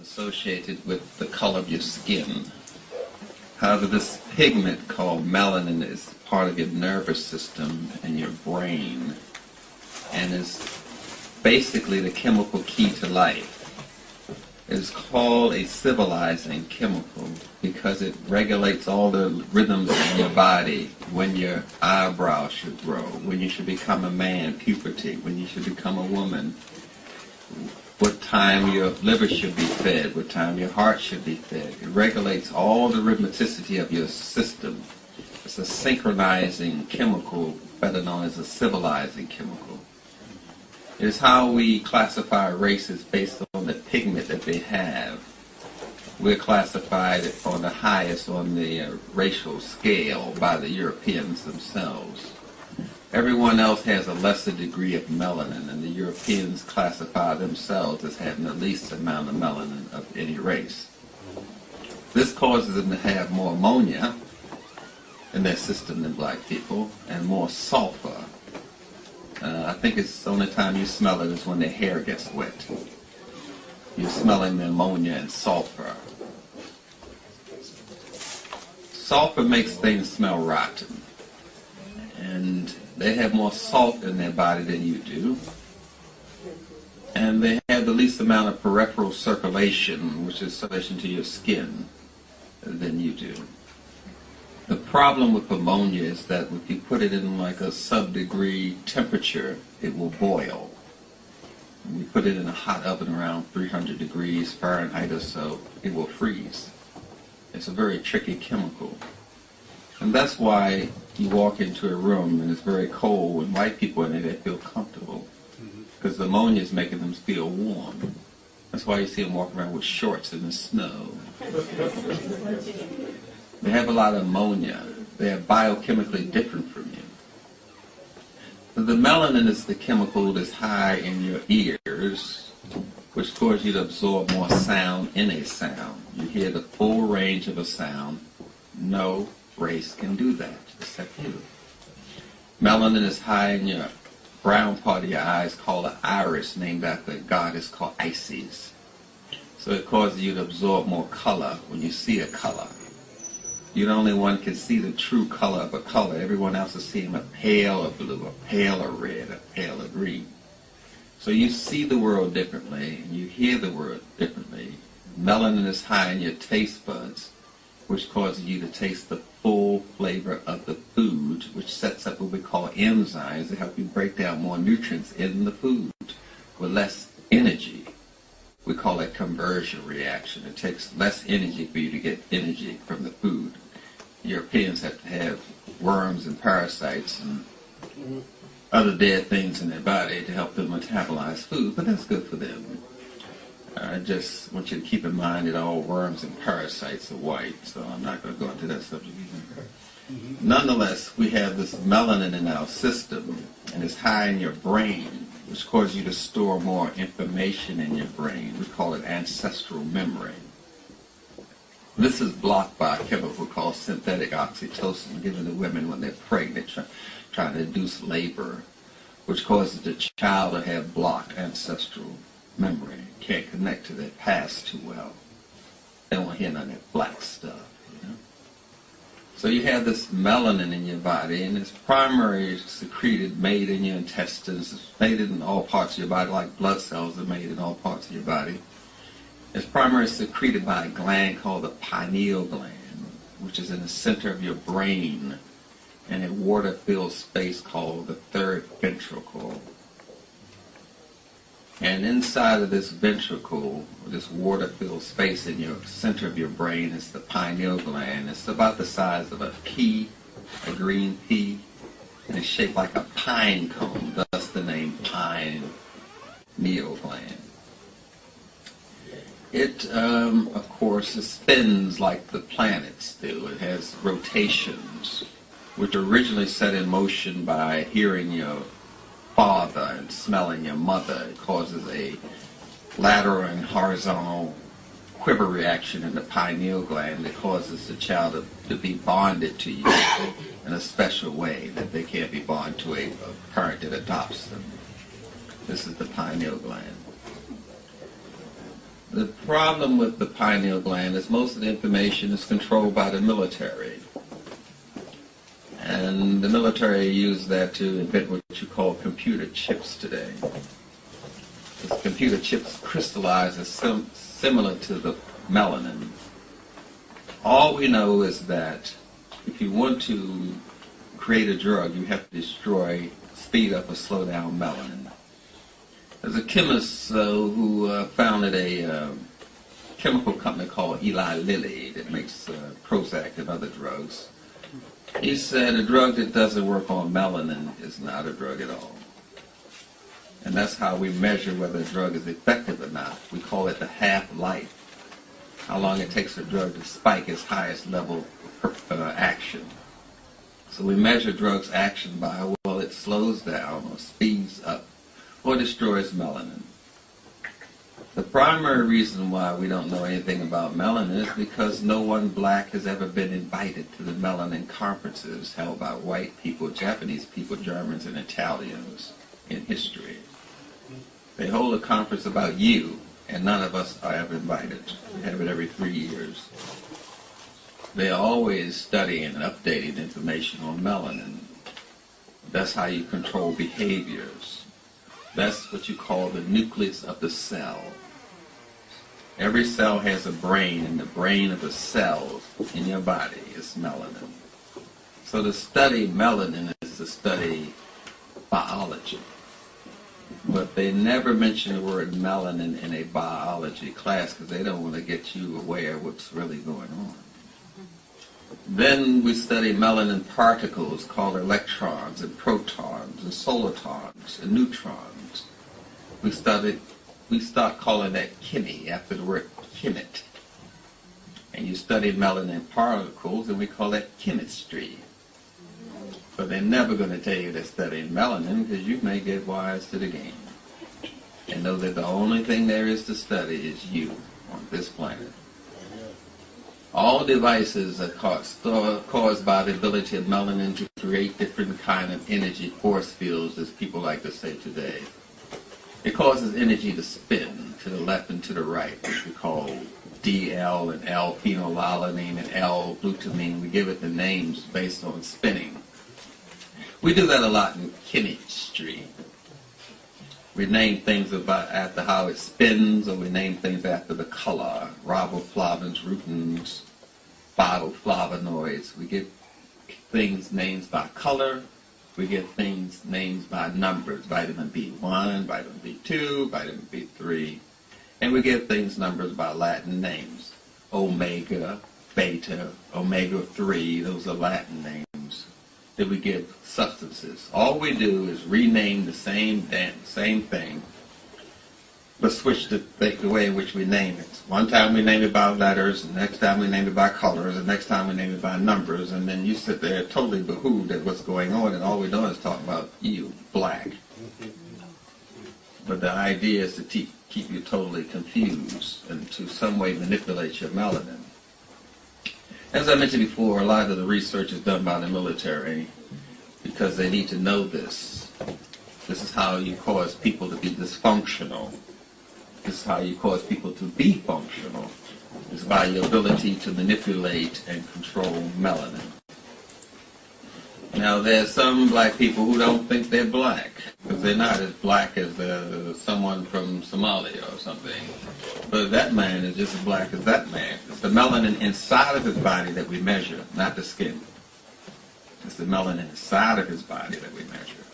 associated with the color of your skin. However, this pigment called melanin is part of your nervous system and your brain, and is basically the chemical key to life. It is called a civilizing chemical because it regulates all the rhythms in your body, when your eyebrows should grow, when you should become a man, puberty, when you should become a woman, what time your liver should be fed, what time your heart should be fed. It regulates all the rhythmicity of your system. It's a synchronizing chemical, better known as a civilizing chemical. It is how we classify races based on the pigment that they have. We're classified on the highest on the racial scale by the Europeans themselves. Everyone else has a lesser degree of melanin, and the Europeans classify themselves as having the least amount of melanin of any race. This causes them to have more ammonia in their system than black people, and more sulfur. I think it's the only time you smell it is when their hair gets wet. You're smelling the ammonia and sulfur. Sulfur makes things smell rotten. And they have more salt in their body than you do. And they have the least amount of peripheral circulation, which is circulation to your skin, than you do. The problem with ammonia is that if you put it in like a sub-degree temperature, it will boil. When you put it in a hot oven around 300 degrees Fahrenheit or so, it will freeze. It's a very tricky chemical. And that's why you walk into a room and it's very cold. When white people in it, they feel comfortable. Because the ammonia is making them feel warm. That's why you see them walking around with shorts in the snow. They have a lot of ammonia. They are biochemically different from you. So the melanin is the chemical that's high in your ears, which causes you to absorb more sound in a sound. You hear the full range of a sound. No race can do that, except you. Melanin is high in your brown part of your eyes, called the iris, named after a goddess called Isis. So it causes you to absorb more color when you see a color. You're the only one can see the true color of a color. Everyone else is seeing a paler blue, a paler red, a paler green. So you see the world differently, and you hear the world differently. Melanin is high in your taste buds, which causes you to taste the full flavor of the food, which sets up what we call enzymes to help you break down more nutrients in the food with less energy. We call it conversion reaction. It takes less energy for you to get energy from the food. Europeans have to have worms and parasites and other dead things in their body to help them metabolize food, but that's good for them. I just want you to keep in mind that all worms and parasites are white, so I'm not going to go into that subject either. Nonetheless, we have this melanin in our system, and it's high in your brain, which causes you to store more information in your brain. We call it ancestral memory. This is blocked by a chemical called synthetic oxytocin, given to women when they're pregnant, trying to induce labor, which causes the child to have blocked ancestral memory. Can't connect to their past too well. They don't want to hear none of that black stuff, you know? So you have this melanin in your body, and it's primarily secreted, made in your intestines. It's made in all parts of your body, like blood cells are made in all parts of your body. It's primarily secreted by a gland called the pineal gland, which is in the center of your brain, in a water-filled space called the third ventricle. And inside of this ventricle, this water-filled space in your center of your brain, is the pineal gland. It's about the size of a pea, a green pea, and it's shaped like a pine cone, thus the name pineal gland. It, of course, it spins like the planets do. It has rotations, which are originally set in motion by hearing your father and smelling your mother. It causes a lateral and horizontal quiver reaction in the pineal gland that causes the child to be bonded to you in a special way that they can't be bonded to a parent that adopts them. This is the pineal gland. The problem with the pineal gland is most of the information is controlled by the military. And the military use that to invent what you call computer chips today. Because computer chips crystallize as similar to the melanin. All we know is that if you want to create a drug, you have to destroy, speed up, or slow down melanin. There's a chemist who founded a chemical company called Eli Lilly that makes Prozac and other drugs. He said a drug that doesn't work on melanin is not a drug at all. And that's how we measure whether a drug is effective or not. We call it the half-life, how long it takes a drug to spike its highest level of action. So we measure drugs' action by how well it slows down or speeds up or destroys melanin. The primary reason why we don't know anything about melanin is because no one black has ever been invited to the melanin conferences held by white people, Japanese people, Germans, and Italians in history. They hold a conference about you, and none of us are ever invited. We have it every 3 years. They are always studying and updating information on melanin. That's how you control behaviors. That's what you call the nucleus of the cell. Every cell has a brain, and the brain of the cells in your body is melanin. So to study melanin is to study biology. But they never mention the word melanin in a biology class because they don't want to get you aware of what's really going on. Then we study melanin particles called electrons and protons and solitons and neutrons. We start calling that chemi after the word chemet. And you study melanin particles and we call that chemistry. But they're never going to tell you they're studying melanin because you may get wise to the game and know that the only thing there is to study is you on this planet. All devices are caused by the ability of melanin to create different kind of energy force fields, as people like to say today. It causes energy to spin to the left and to the right, which we call DL and L-phenylalanine and L-glutamine. We give it the names based on spinning. We do that a lot in chemistry. We name things after how it spins, or we name things after the color. Riboflavins, rutins, phytoflavonoids. We give things names by color. We give things names by numbers. Vitamin B1, vitamin B2, vitamin B3. And we give things numbers by Latin names. Omega, beta, omega-3, those are Latin names that we give substances. All we do is rename the same thing, but switch the way in which we name it. One time we name it by letters, the next time we name it by colors, the next time we name it by numbers, and then you sit there totally behooved at what's going on, and all we're doing is talking about you, black. But the idea is to keep you totally confused and to some way manipulate your melanin. As I mentioned before, a lot of the research is done by the military because they need to know this. This is how you cause people to be dysfunctional. This is how you cause people to be functional. It's by your ability to manipulate and control melanin. Now, there's some black people who don't think they're black because they're not as black as someone from Somalia or something. But that man is just as black as that man. It's the melanin inside of his body that we measure, not the skin. It's the melanin inside of his body that we measure.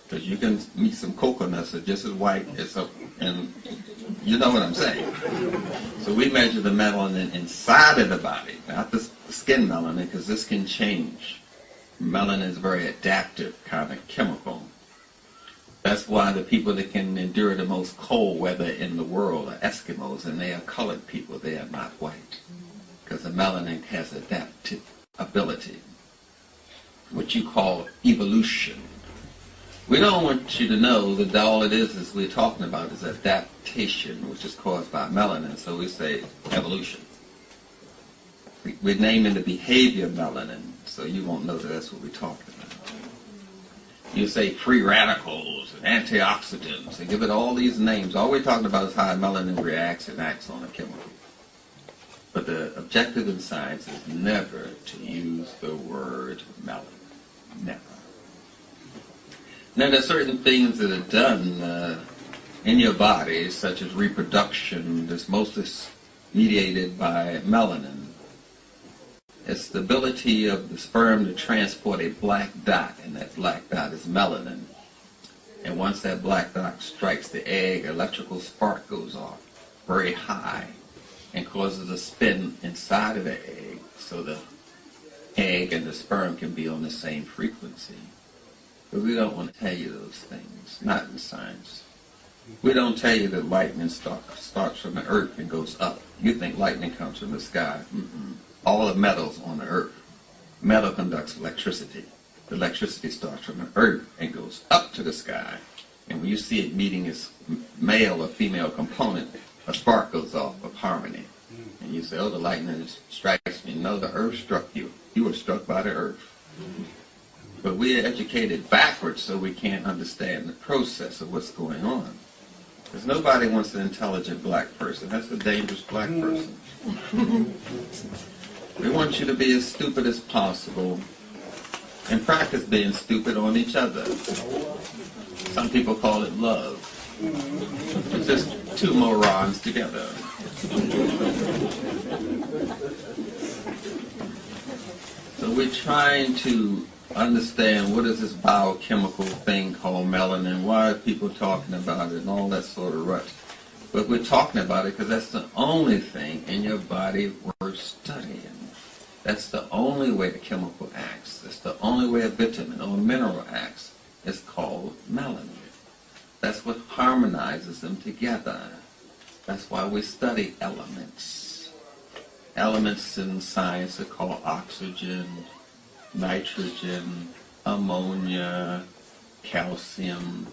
Because you can meet some coconuts that are just as white as and you know what I'm saying. So we measure the melanin inside of the body, not the skin melanin, because this can change. Melanin is a very adaptive kind of chemical. That's why the people that can endure the most cold weather in the world are Eskimos, and they are colored people. They are not white. Because the melanin has adaptive ability, what you call evolution. We don't want you to know that all it is we're talking about is adaptation, which is caused by melanin, so we say evolution. We're naming the behavior of melanin, so you won't know that that's what we're talking about. You say free radicals and antioxidants and give it all these names. All we're talking about is how melanin reacts and acts on a chemical. But the objective in science is never to use the word melanin. Never. Now, there are certain things that are done in your body, such as reproduction, that's mostly mediated by melanin. It's the ability of the sperm to transport a black dot, and that black dot is melanin. And once that black dot strikes the egg, an electrical spark goes off very high and causes a spin inside of the egg so the egg and the sperm can be on the same frequency. But we don't want to tell you those things, not in science. We don't tell you that lightning starts from the earth and goes up. You think lightning comes from the sky. All the metals on the earth. Metal conducts electricity. The electricity starts from the earth and goes up to the sky. And when you see it meeting its male or female component, a spark goes off of harmony. And you say, oh, the lightning strikes me. No, the earth struck you. You were struck by the earth. But we are educated backwards so we can't understand the process of what's going on. Because nobody wants an intelligent black person. That's a dangerous black person. We want you to be as stupid as possible and practice being stupid on each other. Some people call it love. It's just two morons together. So we're trying to understand what is this biochemical thing called melanin, why are people talking about it, and all that sort of rut. But we're talking about it because that's the only thing in your body worth studying. That's the only way a chemical acts. That's the only way a vitamin or a mineral acts. It's called melanin. That's what harmonizes them together. That's why we study elements. Elements in science are called oxygen, nitrogen, ammonia, calcium,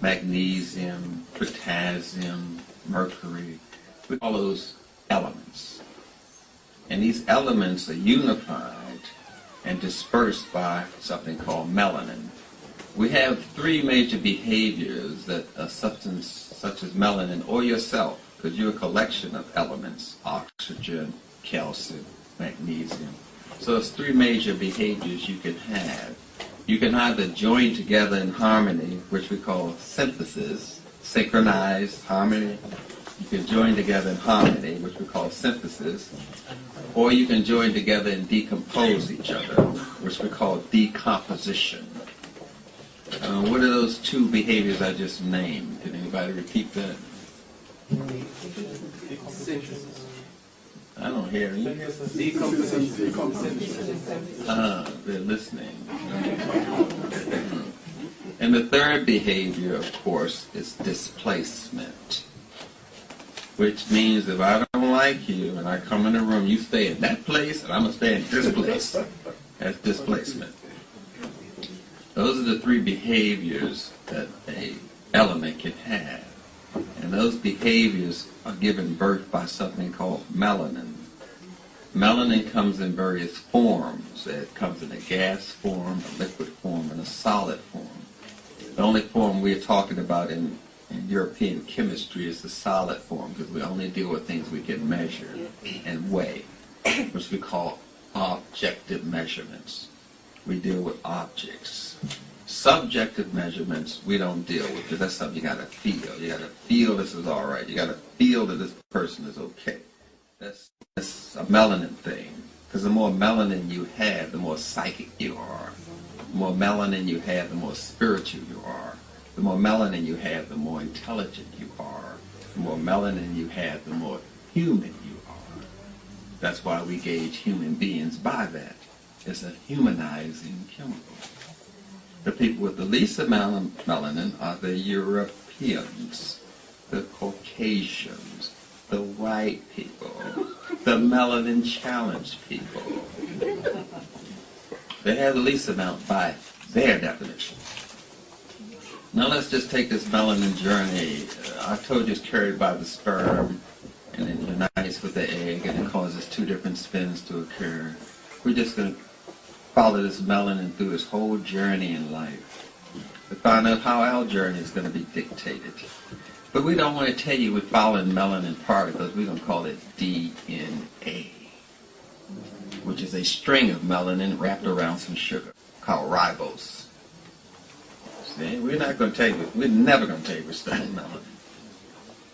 magnesium, potassium, mercury. We call those elements. And these elements are unified and dispersed by something called melanin. We have three major behaviors that a substance such as melanin or yourself, because you're a collection of elements, oxygen, calcium, magnesium. So it's three major behaviors you can have. You can either join together in harmony, which we call synthesis, synchronized harmony. You can join together in harmony, which we call synthesis. Or you can join together and decompose each other, which we call decomposition. What are those two behaviors I just named? Can anybody repeat that? I don't hear you. They're listening. And the third behavior, of course, is displacement. Which means if I don't like you and I come in the room, you stay in that place and I'm going to stay in this place. That's displacement. Those are the three behaviors that an element can have. And those behaviors are given birth by something called melanin. Melanin comes in various forms. It comes in a gas form, a liquid form, and a solid form. The only form we're talking about in European chemistry is the solid form, because we only deal with things we can measure and weigh, which we call objective measurements. We deal with objects. Subjective measurements we don't deal with, because that's something you got to feel. You got to feel this is all right. You got to feel that this person is okay. That's a melanin thing, because the more melanin you have, the more psychic you are. The more melanin you have, the more spiritual you are. The more melanin you have, the more intelligent you are. The more melanin you have, the more human you are. That's why we gauge human beings by that. It's a humanizing chemical. The people with the least amount of melanin are the Europeans, the Caucasians, the white people, the melanin-challenged people. They have the least amount by their definition. Now let's just take this melanin journey. I told you it's carried by the sperm, and it unites with the egg, and it causes two different spins to occur. We're just going to follow this melanin through its whole journey in life. to find out how our journey is going to be dictated. But we don't want to tell you we're following melanin particles. We're going to call it DNA, which is a string of melanin wrapped around some sugar called ribose. See, we're not going to tell you, we're never going to tell you we're studying melanin.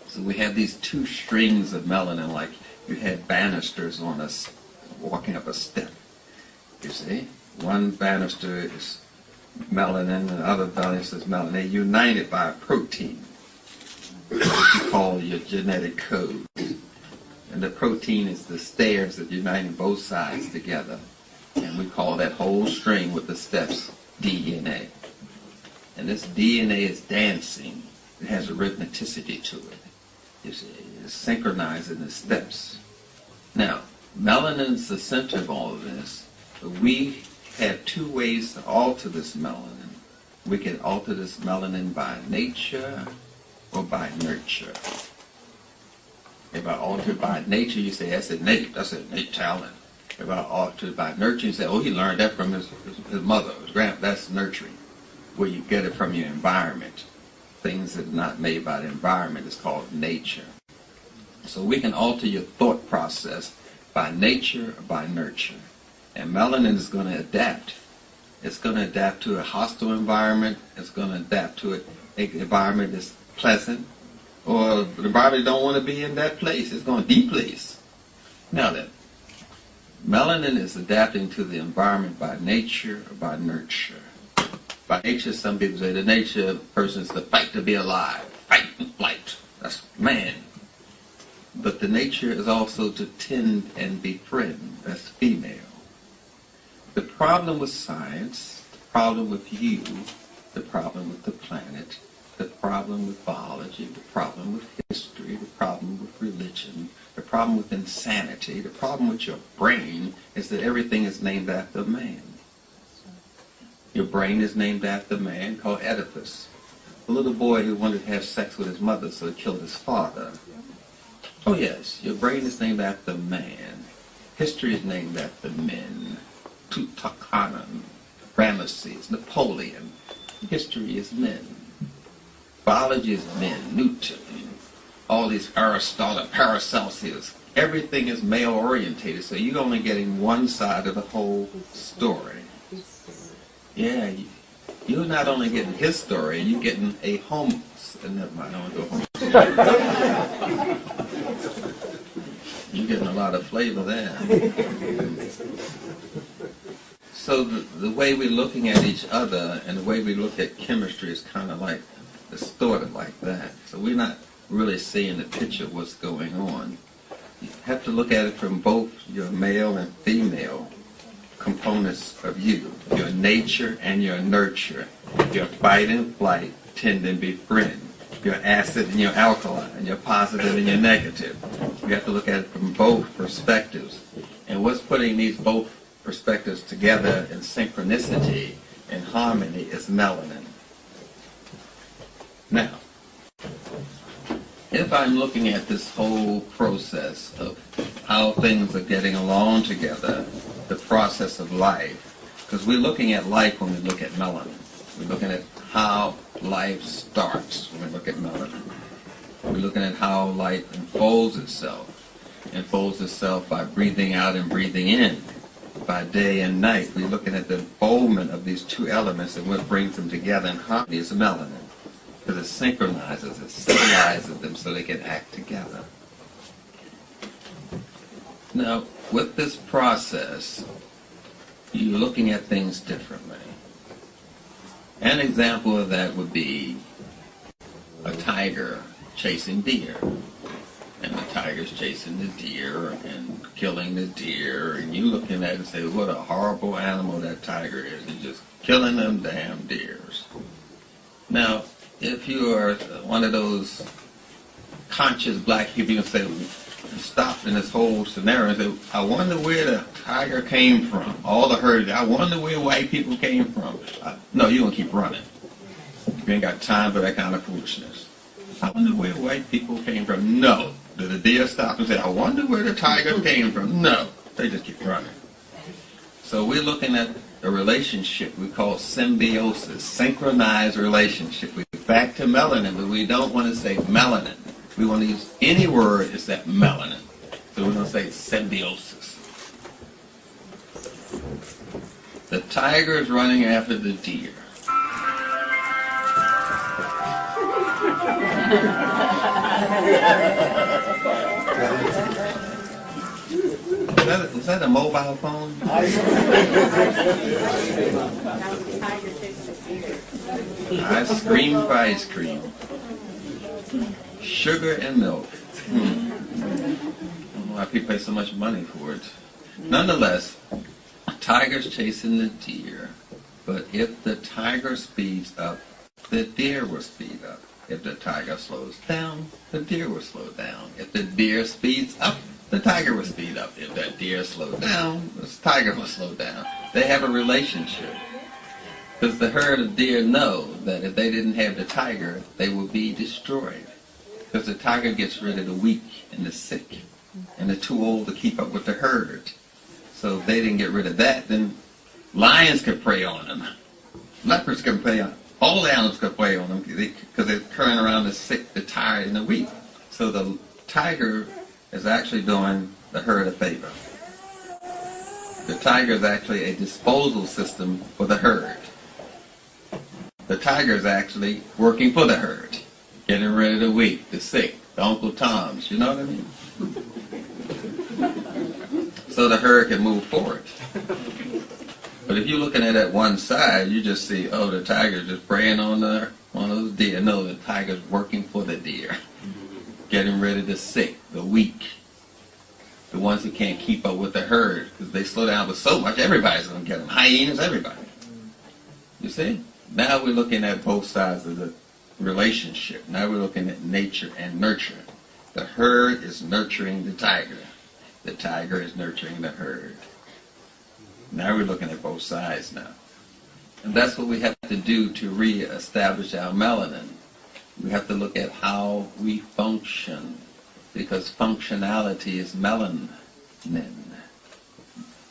So we have these two strings of melanin like you had banisters on us walking up a step. You see, one banister is melanin and the other banister is melanin. They're united by a protein, which you call your genetic code. And the protein is the stairs that uniting both sides together. And we call that whole string with the steps DNA. And this DNA is dancing. It has arithmeticity to it. You see, it's synchronizing the steps. Now, melanin is the center of all of this. But we have two ways to alter this melanin. We can alter this melanin by nature or by nurture. If I alter it by nature, you say, that's innate talent. If I alter it by nurture, you say, oh, he learned that from his mother, his grandpa. That's nurturing, where you get it from your environment. Things that are not made by the environment is called nature. So we can alter your thought process by nature or by nurture. And melanin is going to adapt. It's going to adapt to a hostile environment. It's going to adapt to an environment that's pleasant. Or the environment don't want to be in that place. It's going to deplace. Now then, melanin is adapting to the environment by nature or by nurture. By nature, some people say the nature of a person is to fight to be alive, fight and flight. That's man. But the nature is also to tend and befriend. That's female. The problem with science, the problem with you, the problem with the planet, the problem with biology, the problem with history, the problem with religion, the problem with insanity, the problem with your brain is that everything is named after a man. Your brain is named after a man called Oedipus, a little boy who wanted to have sex with his mother, so he killed his father. Oh yes, your brain is named after a man. History is named after men. Tutankhamun, Ramesses, Napoleon. History is men. Biology is men. Newton, all these Aristotle, Paracelsus. Everything is male orientated, so you're only getting one side of the whole story. Yeah, you're not only getting his story, you're getting a homo. Never mind, I don't want to go home. You're getting a lot of flavor there. So the way we're looking at each other and the way we look at chemistry is kind of like, distorted like that. So we're not really seeing the picture of what's going on. You have to look at it from both your male and female components of you, your nature and your nurture, your fight and flight, tend and befriend, your acid and your alkaline, your positive and your negative. You have to look at it from both perspectives. And what's putting these both perspectives together in synchronicity and harmony is melanin. Now, if I'm looking at this whole process of how things are getting along together, the process of life, because we're looking at life when we look at melanin. We're looking at how life starts when we look at melanin. We're looking at how life unfolds itself. It unfolds itself by breathing out and breathing in, by day and night. We're looking at the unfoldment of these two elements and what brings them together in harmony is melanin. Because it synchronizes, it stabilizes them so they can act together. Now, with this process, you're looking at things differently. An example of that would be a tiger chasing deer. And the tiger's chasing the deer and killing the deer, and you looking at it and say, what a horrible animal that tiger is. He's just killing them damn deers. Now, if you are one of those conscious black people, you can say, stop in this whole scenario and say, I wonder where the tiger came from. All the herd, I wonder where white people came from. No, you're going to keep running. You ain't got time for that kind of foolishness. I wonder where white people came from. No. Did the deer stop and say, I wonder where the tiger came from? No. They just keep running. So we're looking at a relationship we call symbiosis, synchronized relationship. We're back to melanin, but we don't want to say melanin. We want to use any word except melanin. So we're going to say symbiosis. The tiger is running after the deer. Is that a mobile phone? Ice cream for ice cream. Sugar and milk. I don't know why people pay so much money for it. Nonetheless, a tiger's chasing the deer. But if the tiger speeds up, the deer will speed up. If the tiger slows down, the deer will slow down. If the deer speeds up, the tiger will speed up. If that deer slows down, the tiger will slow down. They have a relationship. Because the herd of deer know that if they didn't have the tiger, they would be destroyed. Because the tiger gets rid of the weak and the sick. And they're too old to keep up with the herd. So if they didn't get rid of that, then lions could prey on them. Leopards can prey on them. All the animals could prey on them because they're carrying around the sick, the tired, and the weak. So the tiger is actually doing the herd a favor. The tiger is actually a disposal system for the herd. The tiger is actually working for the herd, getting rid of the weak, the sick, the Uncle Toms, you know what I mean? So the herd can move forward. But if you're looking at it one side, you just see, oh, the tiger's just preying on those deer. No, the tiger's working for the deer, getting rid of the sick, the weak, the ones who can't keep up with the herd because they slow down with so much. Everybody's going to get them. Hyenas, everybody. You see? Now we're looking at both sides of the relationship. Now we're looking at nature and nurture. The herd is nurturing the tiger. The tiger is nurturing the herd. Now we're looking at both sides now. And that's what we have to do to re-establish our melanin. We have to look at how we function, because functionality is melanin.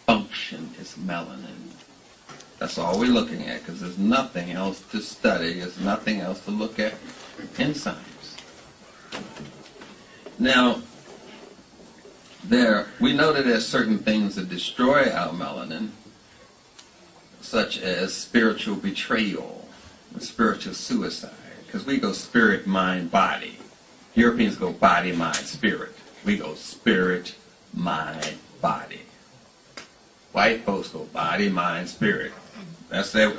Function is melanin. That's all we're looking at, because there's nothing else to study, there's nothing else to look at in science. Now, we know that there's certain things that destroy our melanin, such as spiritual betrayal and spiritual suicide, because we go spirit, mind, body. Europeans go body, mind, spirit. We go spirit, mind, body. White folks go body, mind, spirit. That's their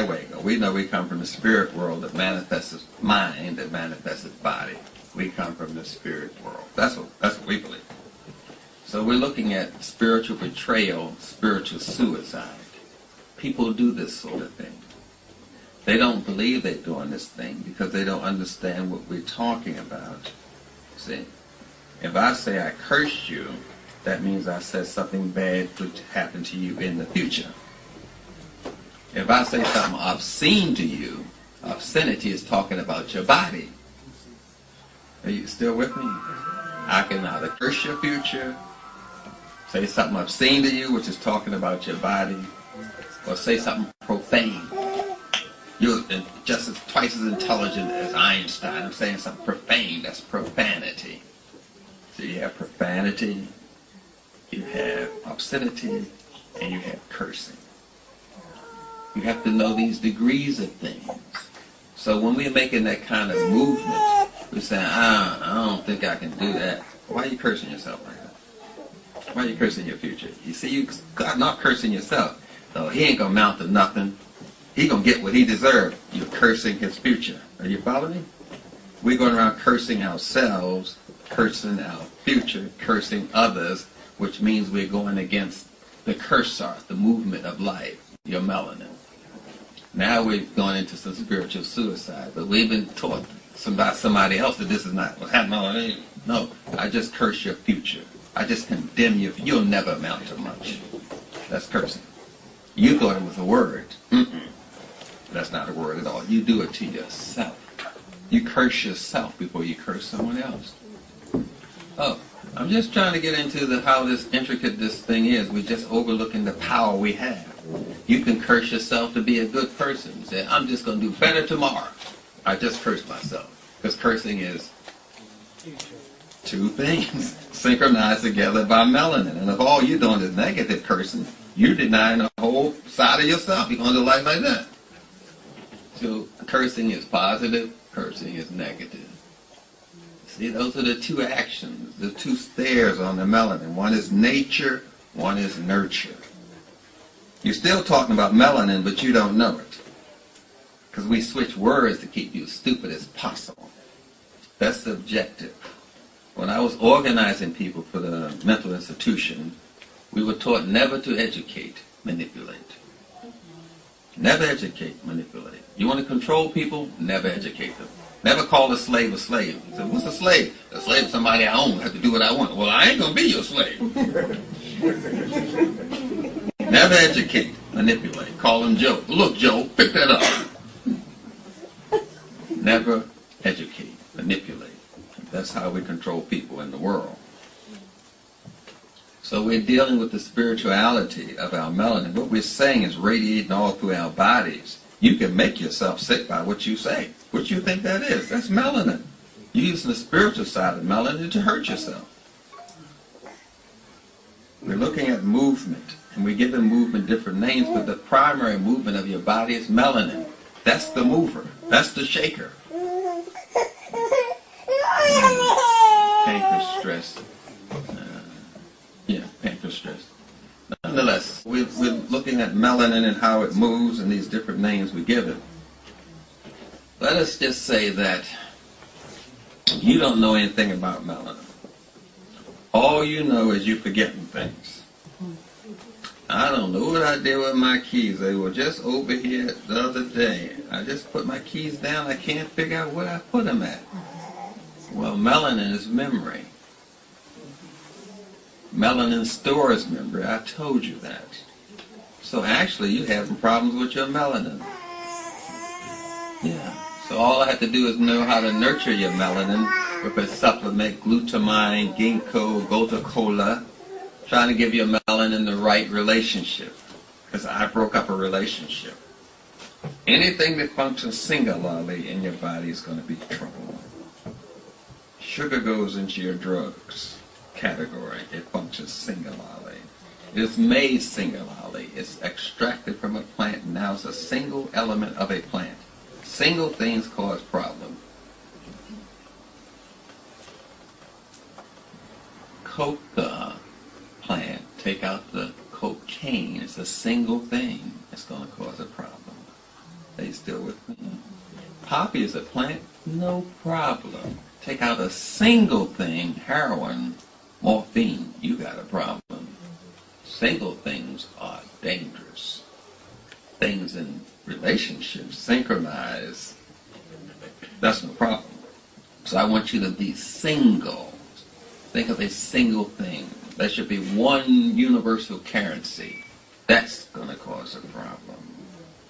way to go. We know we come from the spirit world that manifests as mind, that manifests as body. We come from the spirit world. That's what we believe. So we're looking at spiritual betrayal, spiritual suicide. People do this sort of thing. They don't believe they're doing this thing because they don't understand what we're talking about. See? If I say I cursed you, that means I said something bad could happen to you in the future. If I say something obscene to you, obscenity is talking about your body. Are you still with me? I can either curse your future, say something obscene to you, which is talking about your body, or say something profane. You're just twice as intelligent as Einstein. I'm saying something profane. That's profanity. So you have profanity, you have obscenity, and you have cursing. You have to know these degrees of things. So when we're making that kind of movement, we're saying, I don't think I can do that. Why are you cursing yourself like that? Why are you cursing your future? You see, you're not cursing yourself. So he ain't going to amount to nothing. He going to get what he deserved. You're cursing his future. Are you following me? We're going around cursing ourselves, cursing our future, cursing others, which means we're going against the cursor, the movement of life, your melanin. Now we're going into some spiritual suicide, but we've been taught by somebody else that this is not what's happening. No, I just curse your future. I just condemn you. You'll never amount to much. That's cursing. You thought it was a word. That's not a word at all. You do it to yourself. You curse yourself before you curse someone else. Oh, I'm just trying to get into how this intricate this thing is. We're just overlooking the power we have. You can curse yourself to be a good person. You say, I'm just going to do better tomorrow. I just cursed myself. Because cursing is two things synchronized together by melanin. And if all you're doing is negative cursing, you're denying a whole side of yourself. You're going to live like that. So cursing is positive, cursing is negative. See, those are the two actions, the two stairs on the melanin. One is nature, one is nurture. You're still talking about melanin, but you don't know it. Because we switch words to keep you as stupid as possible. That's the objective. When I was organizing people for the mental institution, we were taught never to educate, manipulate. Never educate, manipulate. You want to control people? Never educate them. Never call a slave a slave. You say, what's a slave? A slave is somebody I own. I have to do what I want. Well, I ain't going to be your slave. Never educate, manipulate. Call him Joe. Look, Joe, pick that up. Never educate, manipulate. That's how we control people in the world. So we're dealing with the spirituality of our melanin. What we're saying is radiating all through our bodies. You can make yourself sick by what you say. What you think that is? That's melanin. You're using the spiritual side of melanin to hurt yourself. We're looking at movement, and we're giving movement different names, but the primary movement of your body is melanin. That's the mover. That's the shaker. Pancreas stress. Pancreas stress. Nonetheless, we're looking at melanin and how it moves and these different names we give it. Let us just say that you don't know anything about melanin. All you know is you're forgetting things. I don't know what I did with my keys. They were just over here the other day. I just put my keys down. I can't figure out where I put them at. Well, melanin is memory. Melanin stores memory. I told you that. So actually, you're having problems with your melanin. Yeah. So all I have to do is know how to nurture your melanin with a supplement, glutamine, ginkgo, gotu kola, trying to give your melanin the right relationship. Because I broke up a relationship. Anything that functions singularly in your body is going to be trouble. Sugar goes into your drugs category. It functions singularly. It's made singularly. It's extracted from a plant, and now it's a single element of a plant. Single things cause problems. Coca plant, take out the cocaine. It's a single thing. It's going to cause a problem. Are you still with me? Poppy is a plant, no problem. Take out a single thing, heroin, morphine, you got a problem. Single things are dangerous. Things in relationships synchronize. That's no problem. So I want you to be single. Think of a single thing. There should be one universal currency. That's going to cause a problem.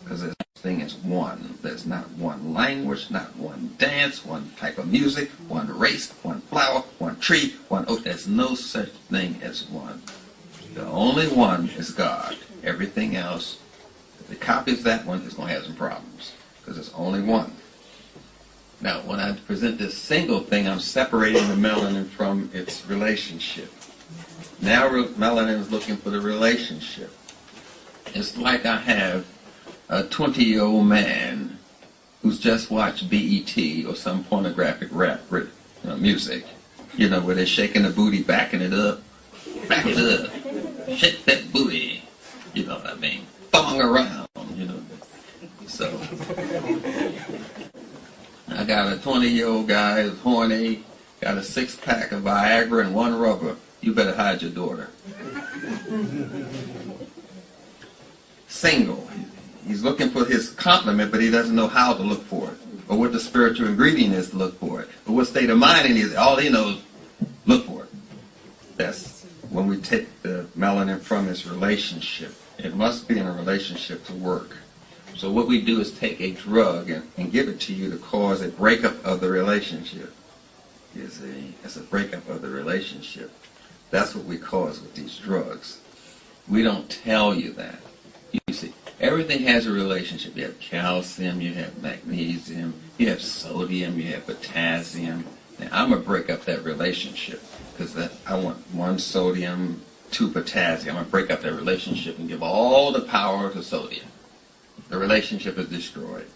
Because this thing is one. There's not one language, not one dance, one type of music, one race, one flower, one tree, one oak. There's no such thing as one. The only one is God. Everything else, if it copies that one, it's going to have some problems. Because it's only one. Now, when I present this single thing, I'm separating the melanin from its relationship. Now melanin is looking for the relationship. It's like I have a 20-year-old man who's just watched BET or some pornographic rap music, where they're shaking the booty, backing it up, back it up, shake that booty, you know what I mean, thong around, So, I got a 20-year-old guy who's horny, got a 6-pack of Viagra and 1 rubber. You better hide your daughter. Single. He's looking for his compliment, but he doesn't know how to look for it, or what the spiritual ingredient is to look for it, or what state of mind he is. All he knows, look for it. That's when we take the melanin from its relationship. It must be in a relationship to work. So what we do is take a drug and give it to you to cause a breakup of the relationship. You see, it's a breakup of the relationship. That's what we cause with these drugs. We don't tell you that. You Everything has a relationship. You have calcium, you have magnesium, you have sodium, you have potassium. Now, I'm going to break up that relationship because I want 1 sodium, 2 potassium. I'm going to break up that relationship and give all the power to sodium. The relationship is destroyed.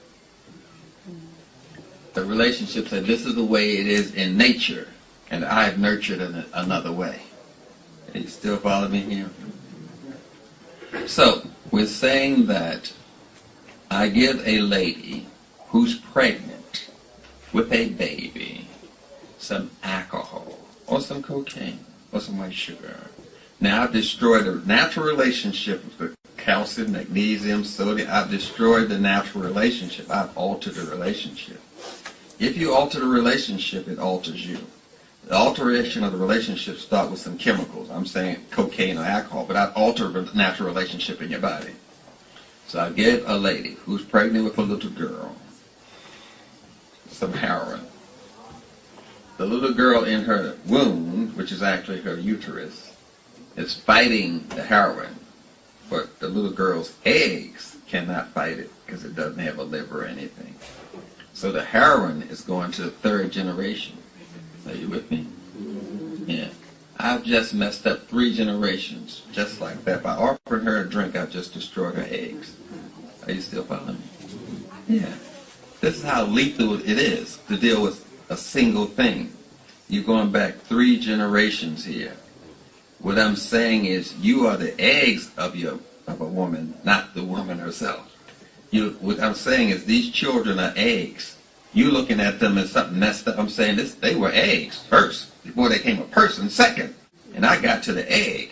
The relationship said, this is the way it is in nature, and I've nurtured it another way. Are you still following me here? So, we're saying that I give a lady who's pregnant with a baby some alcohol or some cocaine or some white sugar. Now I've destroyed the natural relationship with the calcium, magnesium, sodium. I've destroyed the natural relationship. I've altered the relationship. If you alter the relationship, it alters you. The alteration of the relationship starts with some chemicals. I'm saying cocaine or alcohol, but I've altered the natural relationship in your body. So I give a lady who's pregnant with a little girl some heroin. The little girl in her womb, which is actually her uterus, is fighting the heroin, but the little girl's eggs cannot fight it because it doesn't have a liver or anything. So the heroin is going to the 3rd generation. Are you with me? Yeah. I've just messed up 3 generations, just like that. By offering her a drink, I've just destroyed her eggs. Are you still following me? Yeah. This is how lethal it is to deal with a single thing. You're going back 3 generations here. What I'm saying is you are the eggs of a woman, not the woman herself. What I'm saying is these children are eggs. You looking at them as something messed up. I'm saying they were eggs first, before they came a person second. And I got to the egg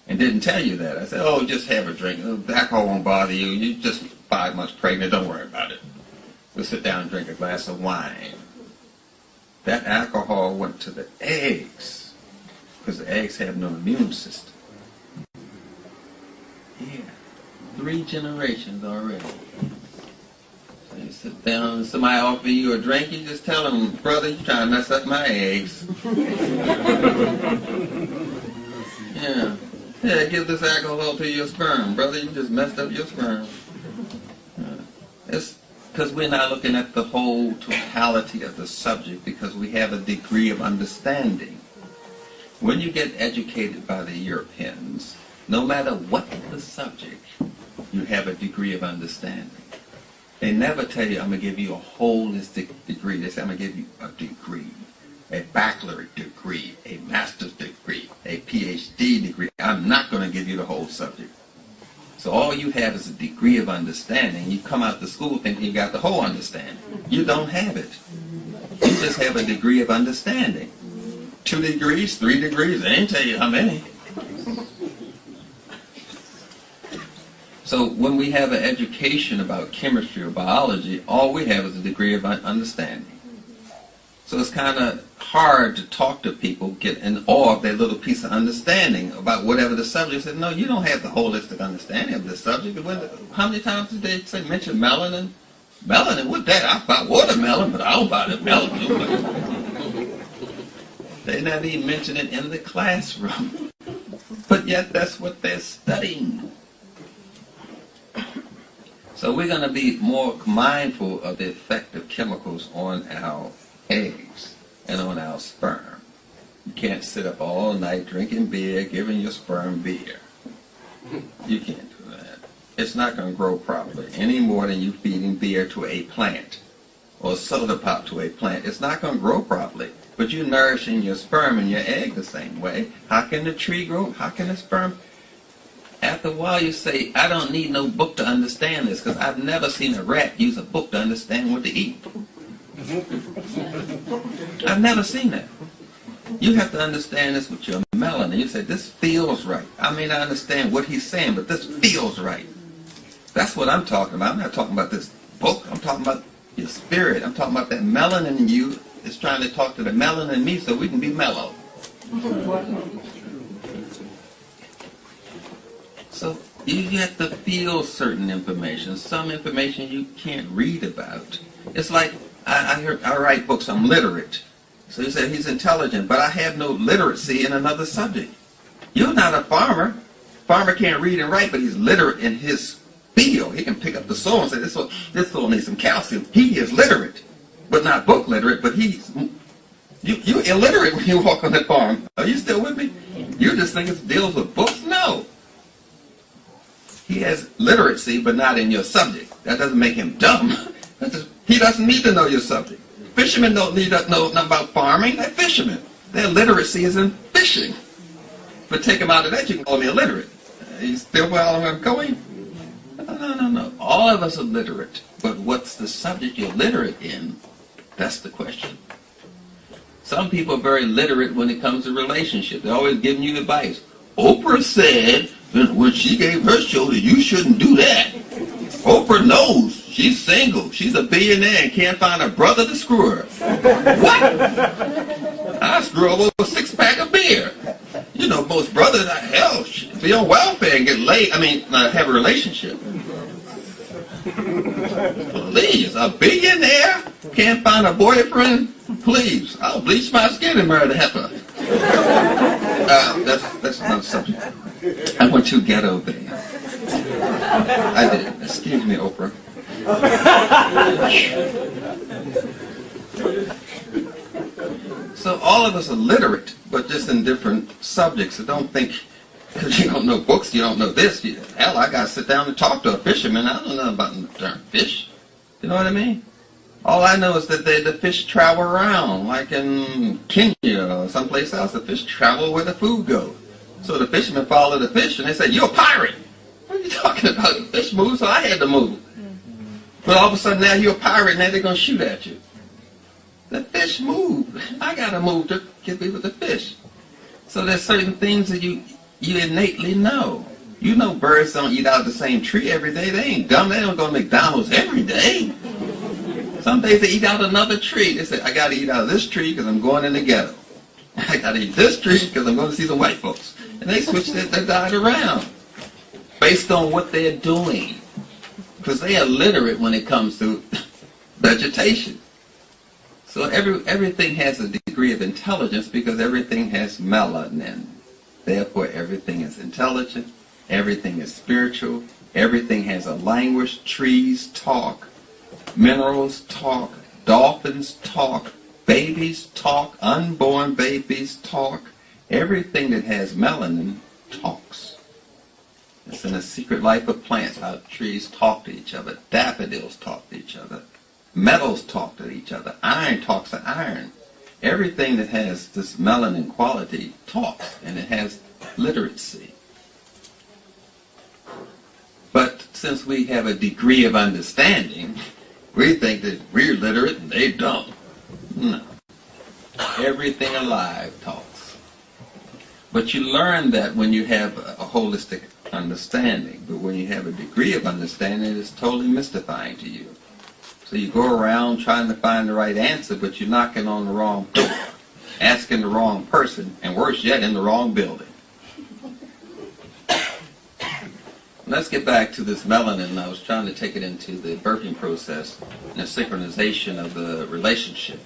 and didn't tell you that. I said, oh, just have a drink. The alcohol won't bother you. You're just 5 months pregnant. Don't worry about it. We'll sit down and drink a glass of wine. That alcohol went to the eggs because the eggs have no immune system. Yeah. 3 generations already. So you sit down and somebody offer you a drink, you just tell them, brother, you're trying to mess up my eggs. Yeah. Yeah, give this alcohol to your sperm. Brother, you just messed up your sperm. It's because we're not looking at the whole totality of the subject because we have a degree of understanding. When you get educated by the Europeans, no matter what the subject, you have a degree of understanding. They never tell you, I'm going to give you a holistic degree. They say, I'm going to give you a degree, a baccalaureate degree, a master's degree, a PhD degree. I'm not going to give you the whole subject. So all you have is a degree of understanding. You come out to school thinking you got the whole understanding. You don't have it. You just have a degree of understanding. 2 degrees, 3 degrees, they ain't tell you how many. So when we have an education about chemistry or biology, all we have is a degree of understanding. So it's kind of hard to talk to people, get in awe of their little piece of understanding about whatever the subject is. No, you don't have the holistic understanding of the subject. How many times did they say mention melanin? Melanin? What that? I buy watermelon, but I don't buy the melanin. They not even mention it in the classroom. But yet that's what they're studying. So we're going to be more mindful of the effect of chemicals on our eggs and on our sperm. You can't sit up all night drinking beer, giving your sperm beer. You can't do that. It's not going to grow properly any more than you feeding beer to a plant or soda pop to a plant. It's not going to grow properly. But you're nourishing your sperm and your egg the same way. How can the tree grow? How can the sperm? After a while you say, I don't need no book to understand this because I've never seen a rat use a book to understand what to eat. I've never seen that. You have to understand this with your melanin. You say, this feels right. I may not understand what he's saying, but this feels right. That's what I'm talking about. I'm not talking about this book. I'm talking about your spirit. I'm talking about that melanin in you is trying to talk to the melanin in me so we can be mellow. So you have to feel certain information. Some information you can't read about. It's like I write books. I'm literate. So you say he's intelligent, but I have no literacy in another subject. You're not a farmer. Farmer can't read and write, but he's literate in his feel. He can pick up the soil and say, this soil needs some calcium. He is literate, but not book literate, but you're illiterate when you walk on that farm. Are you still with me? You just think it deals with books? No. He has literacy, but not in your subject. That doesn't make him dumb. He doesn't need to know your subject. Fishermen don't need to know nothing about farming. They're fishermen. Their literacy is in fishing. But take them out of that, you can call me illiterate. You still following where I'm going? No. All of us are literate. But what's the subject you're literate in? That's the question. Some people are very literate when it comes to relationships. They're always giving you advice. Oprah said that when she gave her show that you shouldn't do that. Oprah knows. She's single. She's a billionaire and can't find a brother to screw her. What? I screw over a six-pack of beer. You know, most brothers, hell, be on welfare and get laid. Have a relationship. Please, a billionaire can't find a boyfriend? Please, I'll bleach my skin and marry the heifer. That's another subject. I went too ghetto there. I did. Excuse me, Oprah. So all of us are literate, but just in different subjects. So don't think because you don't know books, you don't know this. Hell, I got to sit down and talk to a fisherman. I don't know about the darn fish. You know what I mean? All I know is that the fish travel around, like in Kenya or someplace else. The fish travel where the food goes. So the fishermen follow the fish, and they say, "You're a pirate." What are you talking about? The fish moved, so I had to move. But all of a sudden now you're a pirate, and now they're going to shoot at you. The fish moved. I got to move to get me with the fish. So there's certain things that you innately know. You know birds don't eat out of the same tree every day. They ain't dumb. They don't go to McDonald's every day. Some days they eat out of another tree. They say, I got to eat out of this tree because I'm going in the ghetto. I got to eat this tree because I'm going to see some white folks. And they switch their diet around based on what they're doing. Because they are literate when it comes to vegetation. So everything has a degree of intelligence because everything has melanin. Therefore, everything is intelligent. Everything is spiritual. Everything has a language. Trees talk. Minerals talk. Dolphins talk. Babies talk. Unborn babies talk. Everything that has melanin talks. It's in the secret life of plants how trees talk to each other. Daffodils talk to each other. Metals talk to each other. Iron talks to iron. Everything that has this melanin quality talks, and it has literacy. But since we have a degree of understanding, we think that we're literate and they don't. No. Everything alive talks. But you learn that when you have a holistic understanding. But when you have a degree of understanding, it's totally mystifying to you. So you go around trying to find the right answer, but you're knocking on the wrong door, asking the wrong person, and worse yet, in the wrong building. Let's get back to this melanin. I was trying to take it into the birthing process and the synchronization of the relationship.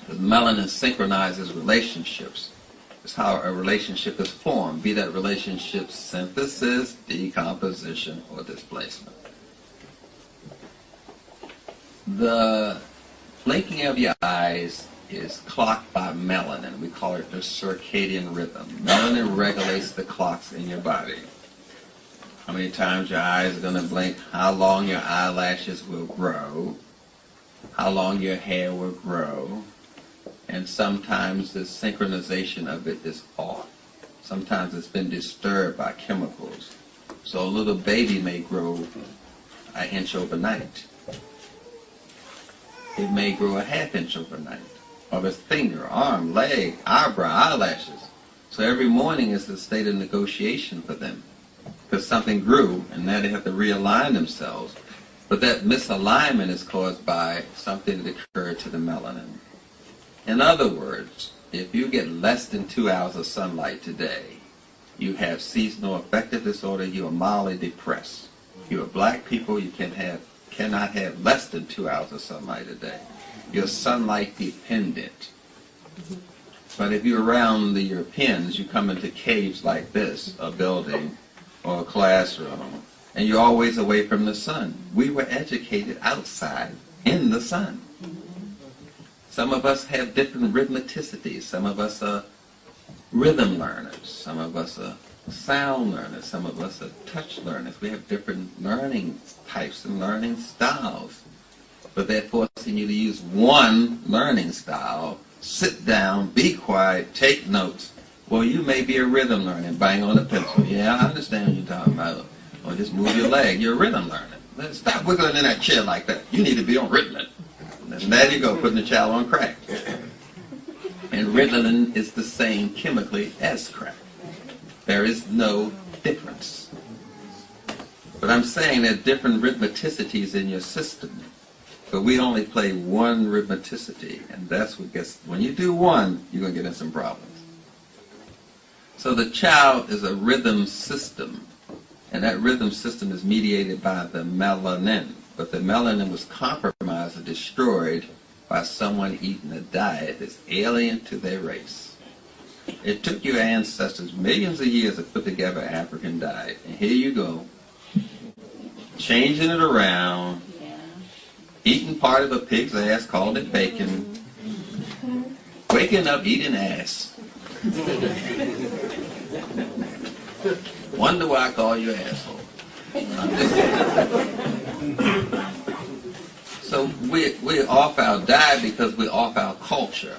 The melanin synchronizes relationships. It's how a relationship is formed, be that relationship synthesis, decomposition, or displacement. The blinking of your eyes is clocked by melanin. We call it the circadian rhythm. Melanin regulates the clocks in your body. How many times your eyes are going to blink, how long your eyelashes will grow, how long your hair will grow, and sometimes the synchronization of it is off. Sometimes it's been disturbed by chemicals. So a little baby may grow an inch overnight. It may grow a half inch overnight, of its finger, arm, leg, eyebrow, eyelashes. So every morning is the state of negotiation for them. Because something grew, and now they have to realign themselves. But that misalignment is caused by something that occurred to the melanin. In other words, if you get less than 2 hours of sunlight today, you have seasonal affective disorder, you are mildly depressed. You are black people, you cannot have less than 2 hours of sunlight a day. You're sunlight dependent. But if you're around the Europeans, you come into caves like this, a building or a classroom, and you're always away from the sun. We were educated outside in the sun. Some of us have different rhythmicities. Some of us are rhythm learners. Some of us are sound learners. Some of us are touch learners. We have different learning types and learning styles. But they're forcing you to use one learning style. Sit down, be quiet, take notes. Well, you may be a rhythm learner, bang on a pencil. Yeah, I understand what you're talking about. Or just move your leg. You're a rhythm learner. Stop wiggling in that chair like that. You need to be on Ritalin. And there you go, putting the child on crack. And Ritalin is the same chemically as crack. There is no difference. But I'm saying there are different rhythmicities in your system. But we only play one rhythmicity, and that's what gets, when you do one, you're going to get in some problems. So the child is a rhythm system, and that rhythm system is mediated by the melanin. But the melanin was compromised or destroyed by someone eating a diet that's alien to their race. It took your ancestors millions of years to put together an African diet. And here you go, changing it around, eating part of a pig's ass, calling it bacon, waking up eating ass. Wonder why I call you asshole. So we're off our diet because we're off our culture.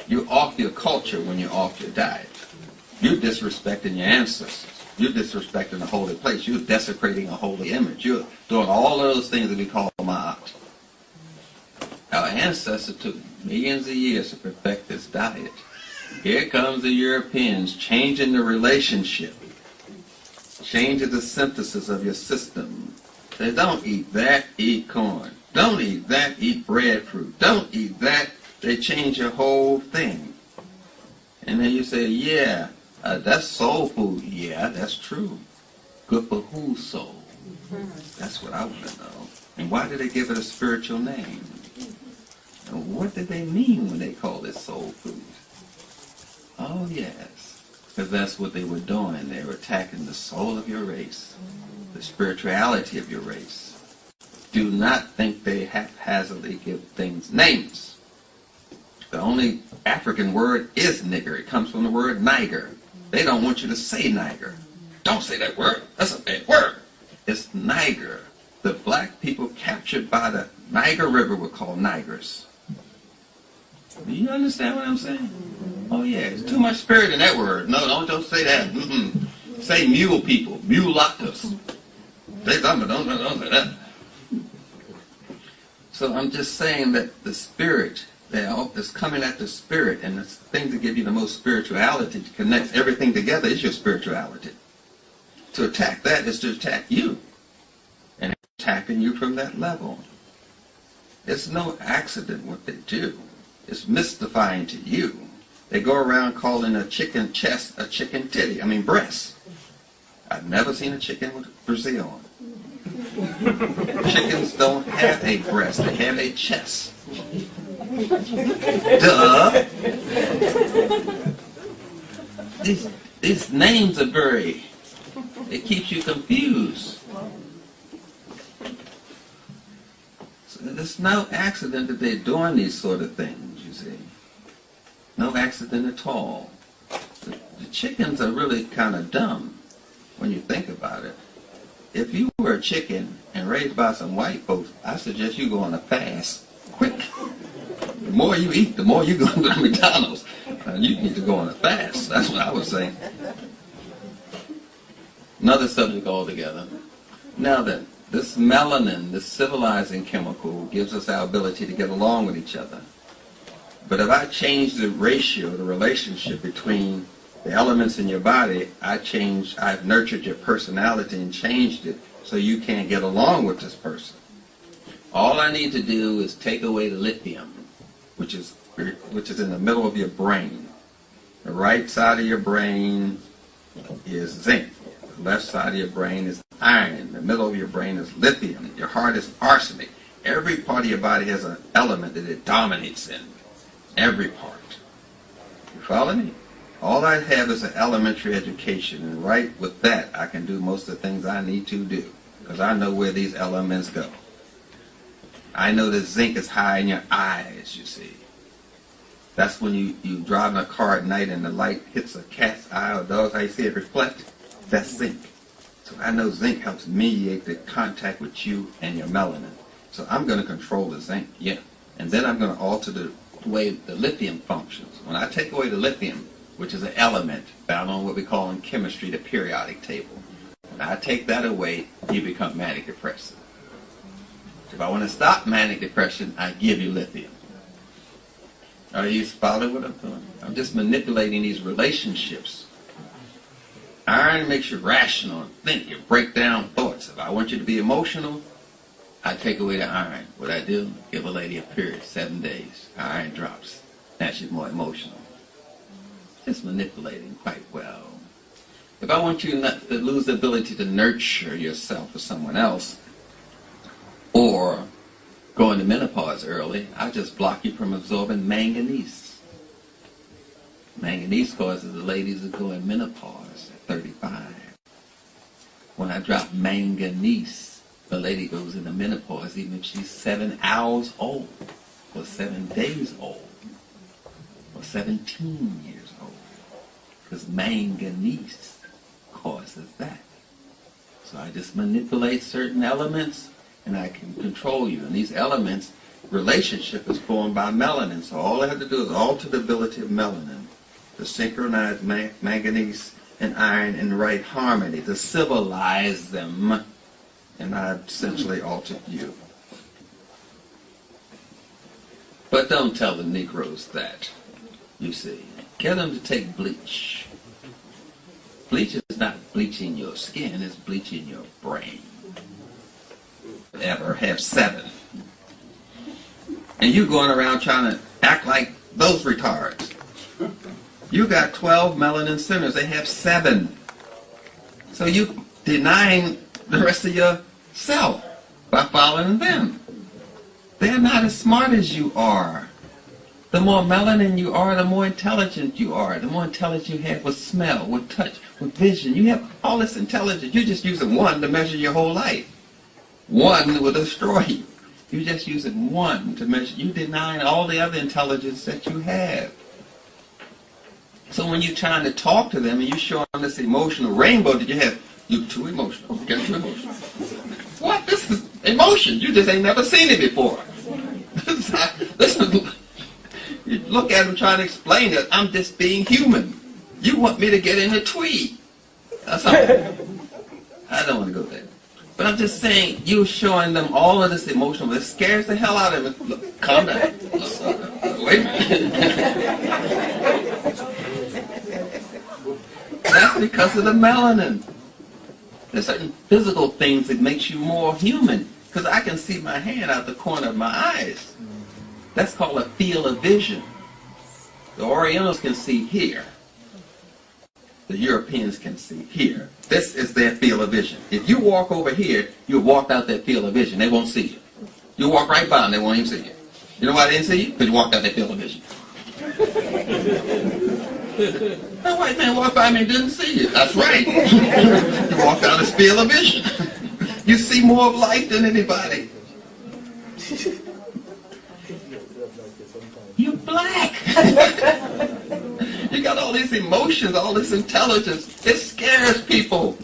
You're off your culture when you're off your diet. You're disrespecting your ancestors. You're disrespecting a holy place. You're desecrating a holy image. You're doing all of those things that we call ma'at. Our ancestors took millions of years to perfect this diet. Here comes the Europeans changing the relationship, changing the synthesis of your system. They don't eat that, eat corn. Don't eat that, eat breadfruit. Don't eat that. They change your whole thing. And then you say, yeah, that's soul food. Yeah, that's true. Good for whose soul? That's what I want to know. And why did they give it a spiritual name? And what did they mean when they called it soul food? Oh, yes, because that's what they were doing. They were attacking the soul of your race, the spirituality of your race. Do not think they haphazardly give things names. The only African word is nigger. It comes from the word Niger. They don't want you to say Niger. Don't say that word. That's a bad word. It's Niger. The black people captured by the Niger River were called Nigers. Do you understand what I'm saying? Oh yeah, there's too much spirit in that word. No, don't say that. Say mule people, mulattoes. Say something, don't say that. So I'm just saying that the spirit, is coming at the spirit, and the thing to give you the most spirituality, to connect everything together, is your spirituality. To attack that is to attack you, and attacking you from that level. It's no accident what they do. It's mystifying to you. They go around calling a chicken chest a chicken titty. I mean breast. I've never seen a chicken with Brazil on it. Chickens don't have a breast. They have a chest. Duh. These names are very... It keeps you confused. So there's no accident that they're doing these sort of things, you see. No accident at all. The chickens are really kind of dumb when you think about it. If you were a chicken and raised by some white folks, I suggest you go on a fast, quick. The more you eat, the more you go to McDonald's. You need to go on a fast. That's what I would say. Another subject altogether. Now then, this melanin, this civilizing chemical, gives us our ability to get along with each other. But if I change the ratio, the relationship between the elements in your body, I've nurtured your personality and changed it so you can't get along with this person. All I need to do is take away the lithium, which is in the middle of your brain. The right side of your brain is zinc. The left side of your brain is iron. The middle of your brain is lithium. Your heart is arsenic. Every part of your body has an element that it dominates in. Every part. You follow me? All I have is an elementary education, and right with that, I can do most of the things I need to do, because I know where these elements go. I know that zinc is high in your eyes, you see. That's when you drive in a car at night and the light hits a cat's eye or dog's eye, you see it reflect. That's zinc. So I know zinc helps mediate the contact with you and your melanin. So I'm going to control the zinc, yeah. And then I'm going to alter the way the lithium functions. When I take away the lithium, which is an element found on what we call in chemistry the periodic table, when I take that away, you become manic depressive. If I want to stop manic depression, I give you lithium. Are you following what I'm doing? I'm just manipulating these relationships. Iron makes you rational and think. You break down thoughts. If I want you to be emotional, I take away the iron. What I do, give a lady a period, 7 days. Iron drops. Now she's more emotional. Just manipulating quite well. If I want you not to lose the ability to nurture yourself for someone else, or go into menopause early, I just block you from absorbing manganese. Manganese causes the ladies to go in menopause at 35. When I drop manganese, the lady goes into menopause even if she's 7 hours old, or 7 days old, or 17 years old. Because manganese causes that. So I just manipulate certain elements and I can control you. And these elements, relationship is formed by melanin. So all I have to do is alter the ability of melanin to synchronize manganese and iron in the right harmony, to civilize them. And I've essentially altered you. But don't tell the Negroes that, you see. Get them to take bleach. Bleach is not bleaching your skin, it's bleaching your brain. Ever have 7. And you going around trying to act like those retards. You got 12 melanin centers, they have 7. So you denying the rest of yourself by following them. They're not as smart as you are. The more melanin you are, the more intelligent you are. The more intelligence you have with smell, with touch, with vision. You have all this intelligence. You're just using one to measure your whole life. One will destroy you. You're just using one to measure. You denying all the other intelligence that you have. So when you're trying to talk to them and you show them this emotional rainbow that you have, you're too emotional. You're too emotional. What? This is emotion. You just ain't never seen it before. You look at them trying to explain that I'm just being human. You want me to get in a tweet. That's all. I don't want to go there. But I'm just saying, you're showing them all of this emotion. It scares the hell out of them. Look, calm down. Wait a minute. That's because of the melanin. There's certain physical things that makes you more human. Because I can see my hand out the corner of my eyes. That's called a field of vision. The Orientals can see here. The Europeans can see here. This is their field of vision. If you walk over here, you'll walk out that field of vision. They won't see you. You walk right by them, they won't even see you. You know why they didn't see you? Because you walked out that field of vision. That white man walked by me and didn't see you. That's right. You walked out his field of vision. You see more of life than anybody. You're black. You got all these emotions, all this intelligence. It scares people.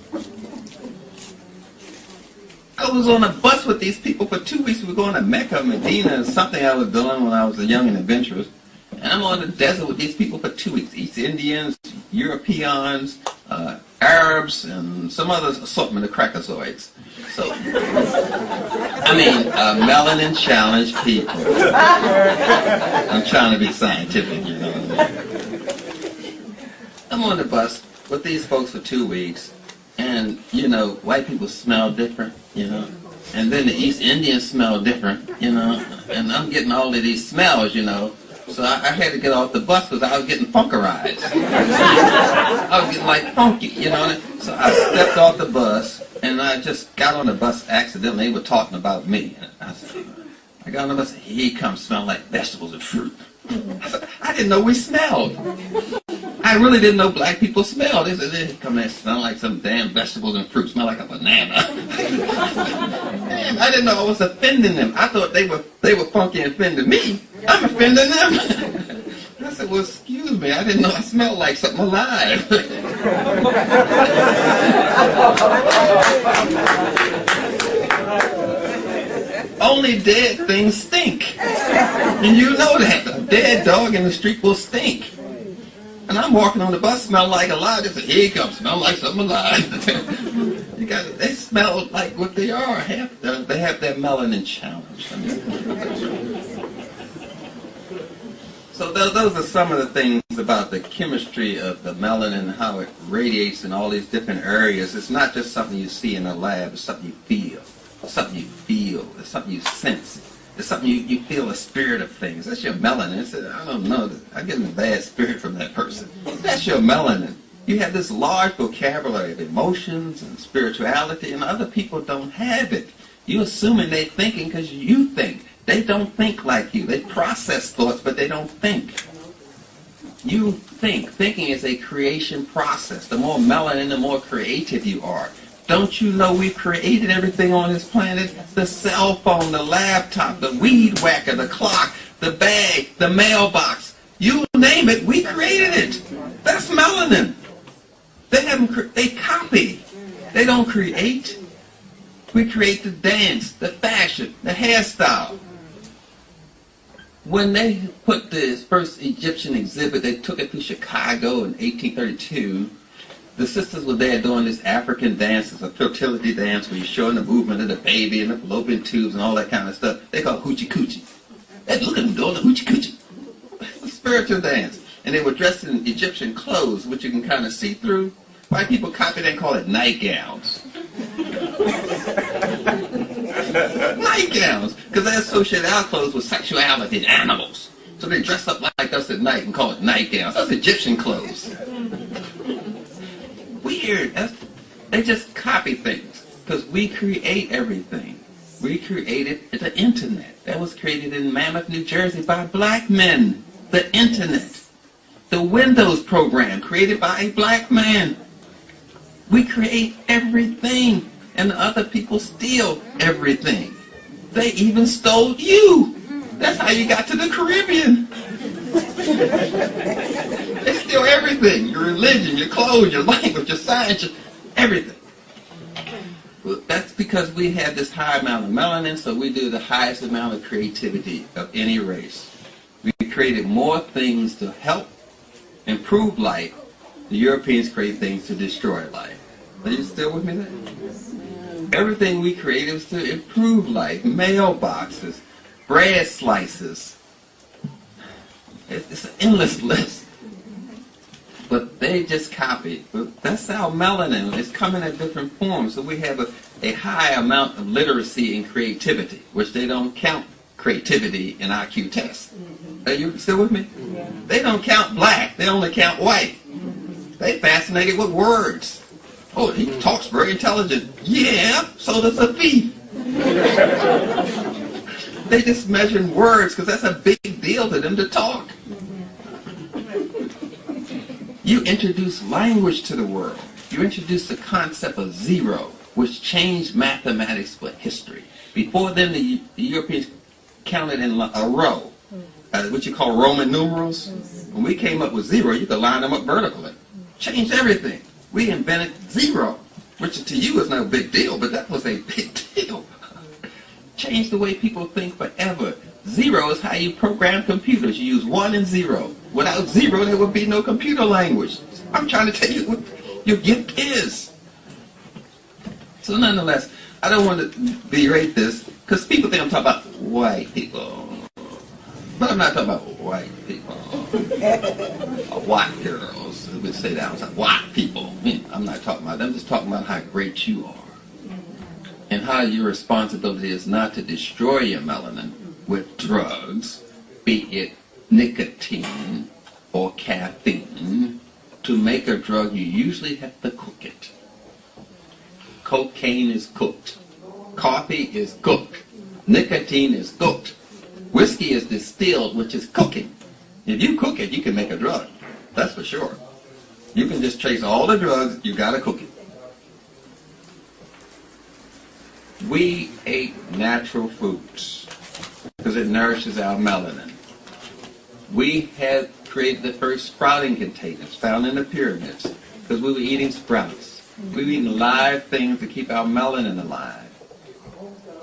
I was on a bus with these people for 2 weeks. We were going to Mecca, Medina, something I was doing when I was young and adventurous. And I'm on the desert with these people for 2 weeks. East Indians, Europeans, Arabs, and some other assortment of crackazoids. So, I mean, melanin challenged people. I'm trying to be scientific, you know. I'm on the bus with these folks for 2 weeks, and, you know, white people smell different, you know, and then the East Indians smell different, you know, and I'm getting all of these smells, you know, so I had to get off the bus because I was getting funkerized. I was getting like funky, you know, so I stepped off the bus, and I just got on the bus accidentally. They were talking about me. I got on the bus, and he comes smelling like vegetables and fruit. I didn't know we smelled. I I really didn't know black people smell. They said, they come and smell like some damn vegetables and fruit, smell like a banana. Man, I didn't know I was offending them. I thought they were funky and offending me. I'm offending them. I said, well, excuse me, I didn't know I smelled like something alive. Only dead things stink. And you know that. A dead dog in the street will stink. And I'm walking on the bus, smell like alive. They say, here he comes, smell like something alive. They smell like what they are. They have that melanin challenge. So those are some of the things about the chemistry of the melanin, how it radiates in all these different areas. It's not just something you see in a lab. It's something you feel. It's something you feel. It's something you sense. It's something you feel the spirit of things. That's your melanin. It's, I don't know. I get a bad spirit from that person. That's your melanin. You have this large vocabulary of emotions and spirituality, and other people don't have it. You assuming they're thinking because you think. They don't think like you. They process thoughts, but they don't think. You think. Thinking is a creation process. The more melanin, the more creative you are. Don't you know we've created everything on this planet? The cell phone, the laptop, the weed whacker, the clock, the bag, the mailbox. You name it, we created it. That's melanin. They copy. They don't create. We create the dance, the fashion, the hairstyle. When they put this first Egyptian exhibit, they took it to Chicago in 1832. The sisters were there doing this African dance. It's a fertility dance where you're showing the movement of the baby and the fallopian tubes and all that kind of stuff. They call it hoochie coochie. Hey, look at them doing the hoochie coochie. It's a spiritual dance. And they were dressed in Egyptian clothes, which you can kind of see through. White people copied and call it nightgowns. Nightgowns, because they associate our clothes with sexuality and animals. So they dress up like us at night and call it nightgowns. That's Egyptian clothes. Weird. They just copy things, because we create everything. We created the internet. That was created in Mammoth, New Jersey by black men. The internet. The Windows program created by a black man. We create everything, and other people steal everything. They even stole you. That's how you got to the Caribbean. They steal everything. Your religion, your clothes, your language, your science, everything. Well, that's because we have this high amount of melanin, so we do the highest amount of creativity of any race. We created more things to help improve life. The Europeans create things to destroy life. Are you still with me there? Everything we created was to improve life. Mailboxes, bread slices. It's an endless list. But they just copied. That's our melanin. It's coming in different forms. So we have a high amount of literacy and creativity, which they don't count creativity in IQ tests. Are you still with me? Yeah. They don't count black. They only count white. They fascinated with words. Oh, he talks very intelligent. Yeah, so does a thief. They just measure words because that's a big deal to them to talk. You introduce language to the world. You introduce the concept of zero, which changed mathematics for history. Before then, the Europeans counted in a row, what you call Roman numerals. When we came up with zero, you could line them up vertically. Changed everything. We invented zero, which to you is no big deal, but that was a big deal. Changed the way people think forever. Zero is how you program computers. You use 1 and 0. Without 0, there would be no computer language. I'm trying to tell you what your gift is. So nonetheless, I don't want to berate this, because people think I'm talking about white people. But I'm not talking about white people. Or white girls. We say that. I was like, white people. I'm not talking about them. I'm just talking about how great you are. And how your responsibility is not to destroy your melanin with drugs, be it nicotine or caffeine. To make a drug, you usually have to cook it. Cocaine is cooked. Coffee is cooked. Nicotine is cooked. Whiskey is distilled, which is cooking. If you cook it, you can make a drug. That's for sure. You can just trace all the drugs, you gotta cook it. We ate natural foods because it nourishes our melanin. We had created the first sprouting containers found in the pyramids because we were eating sprouts. We were eating live things to keep our melanin alive.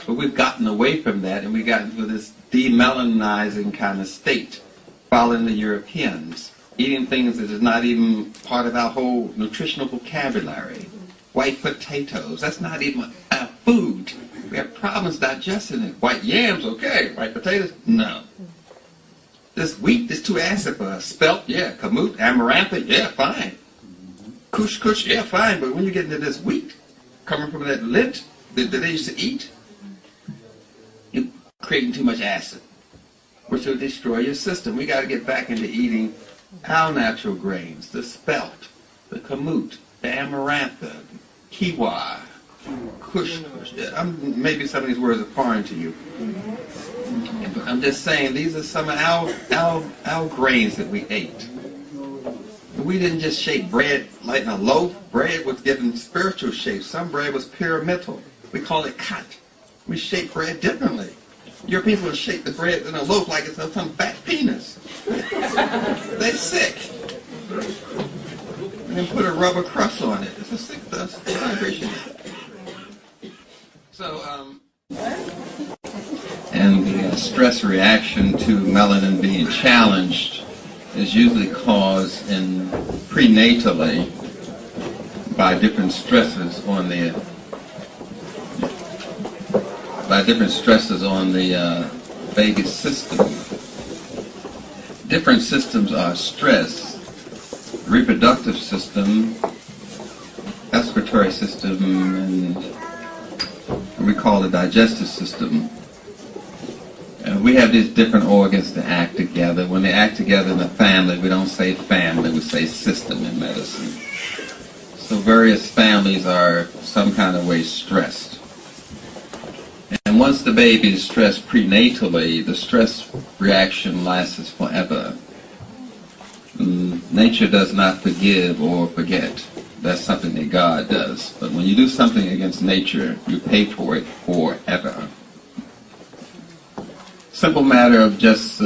But we've gotten away from that, and we got into this demelaninizing kind of state, following the Europeans, eating things that is not even part of our whole nutritional vocabulary. White potatoes, that's not even our food. We have problems digesting it. White yams, okay. White potatoes, no. This wheat is too acid for us. Spelt, yeah. Kamut, amaranth, yeah, fine. Kush, yeah, fine. But when you get into this wheat, coming from that lint that they used to eat, you're creating too much acid, which will destroy your system. We got to get back into eating our natural grains, the spelt, the kamut, the amaranth, kiwa, kush. Maybe some of these words are foreign to you. But I'm just saying these are some of our grains that we ate. We didn't just shape bread like in a loaf. Bread was given spiritual shape. Some bread was pyramidal. We call it kat. We shape bread differently. Europeans will shape the bread in a loaf like it's some fat penis. They're sick. And then put a rubber crust on it. It's a sick vibration. So, and the stress reaction to melanin being challenged is usually caused prenatally by different stresses on the vagus system. Different systems are stressed. Reproductive system, excretory system, and we call the digestive system. And we have these different organs to act together. When they act together in the family, we don't say family, we say system in medicine. So various families are some kind of way stressed. And once the baby is stressed prenatally, the stress reaction lasts forever. Nature does not forgive or forget. That's something that God does. But when you do something against nature, you pay for it forever. Simple matter of just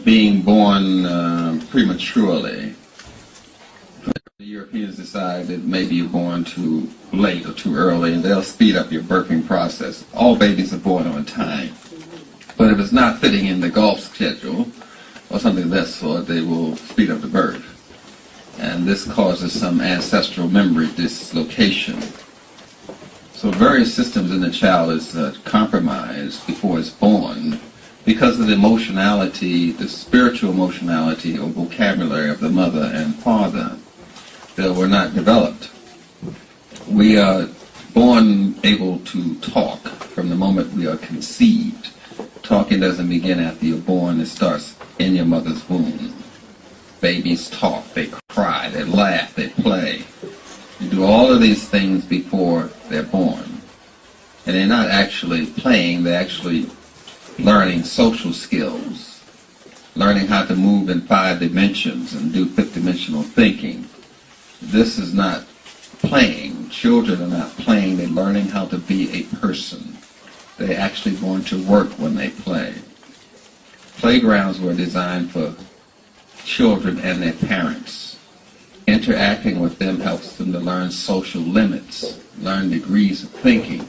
being born prematurely. The Europeans decide that maybe you're born too late or too early, and they'll speed up your birthing process. All babies are born on time. But if it's not fitting in the golf schedule or something of that sort, they will speed up the birth. And this causes some ancestral memory dislocation. So various systems in the child is compromised before it's born because of the emotionality, the spiritual emotionality or vocabulary of the mother and father that were not developed. We are born able to talk from the moment we are conceived. Talking doesn't begin after you're born, it starts in your mother's womb. Babies talk, they cry, they laugh, they play. You do all of these things before they're born. And they're not actually playing, they're actually learning social skills, learning how to move in 5 dimensions and do 5th-dimensional thinking. This is not playing. Children are not playing, they're learning how to be a person. They're actually going to work when they play. Playgrounds were designed for children and their parents. Interacting with them helps them to learn social limits, learn degrees of thinking.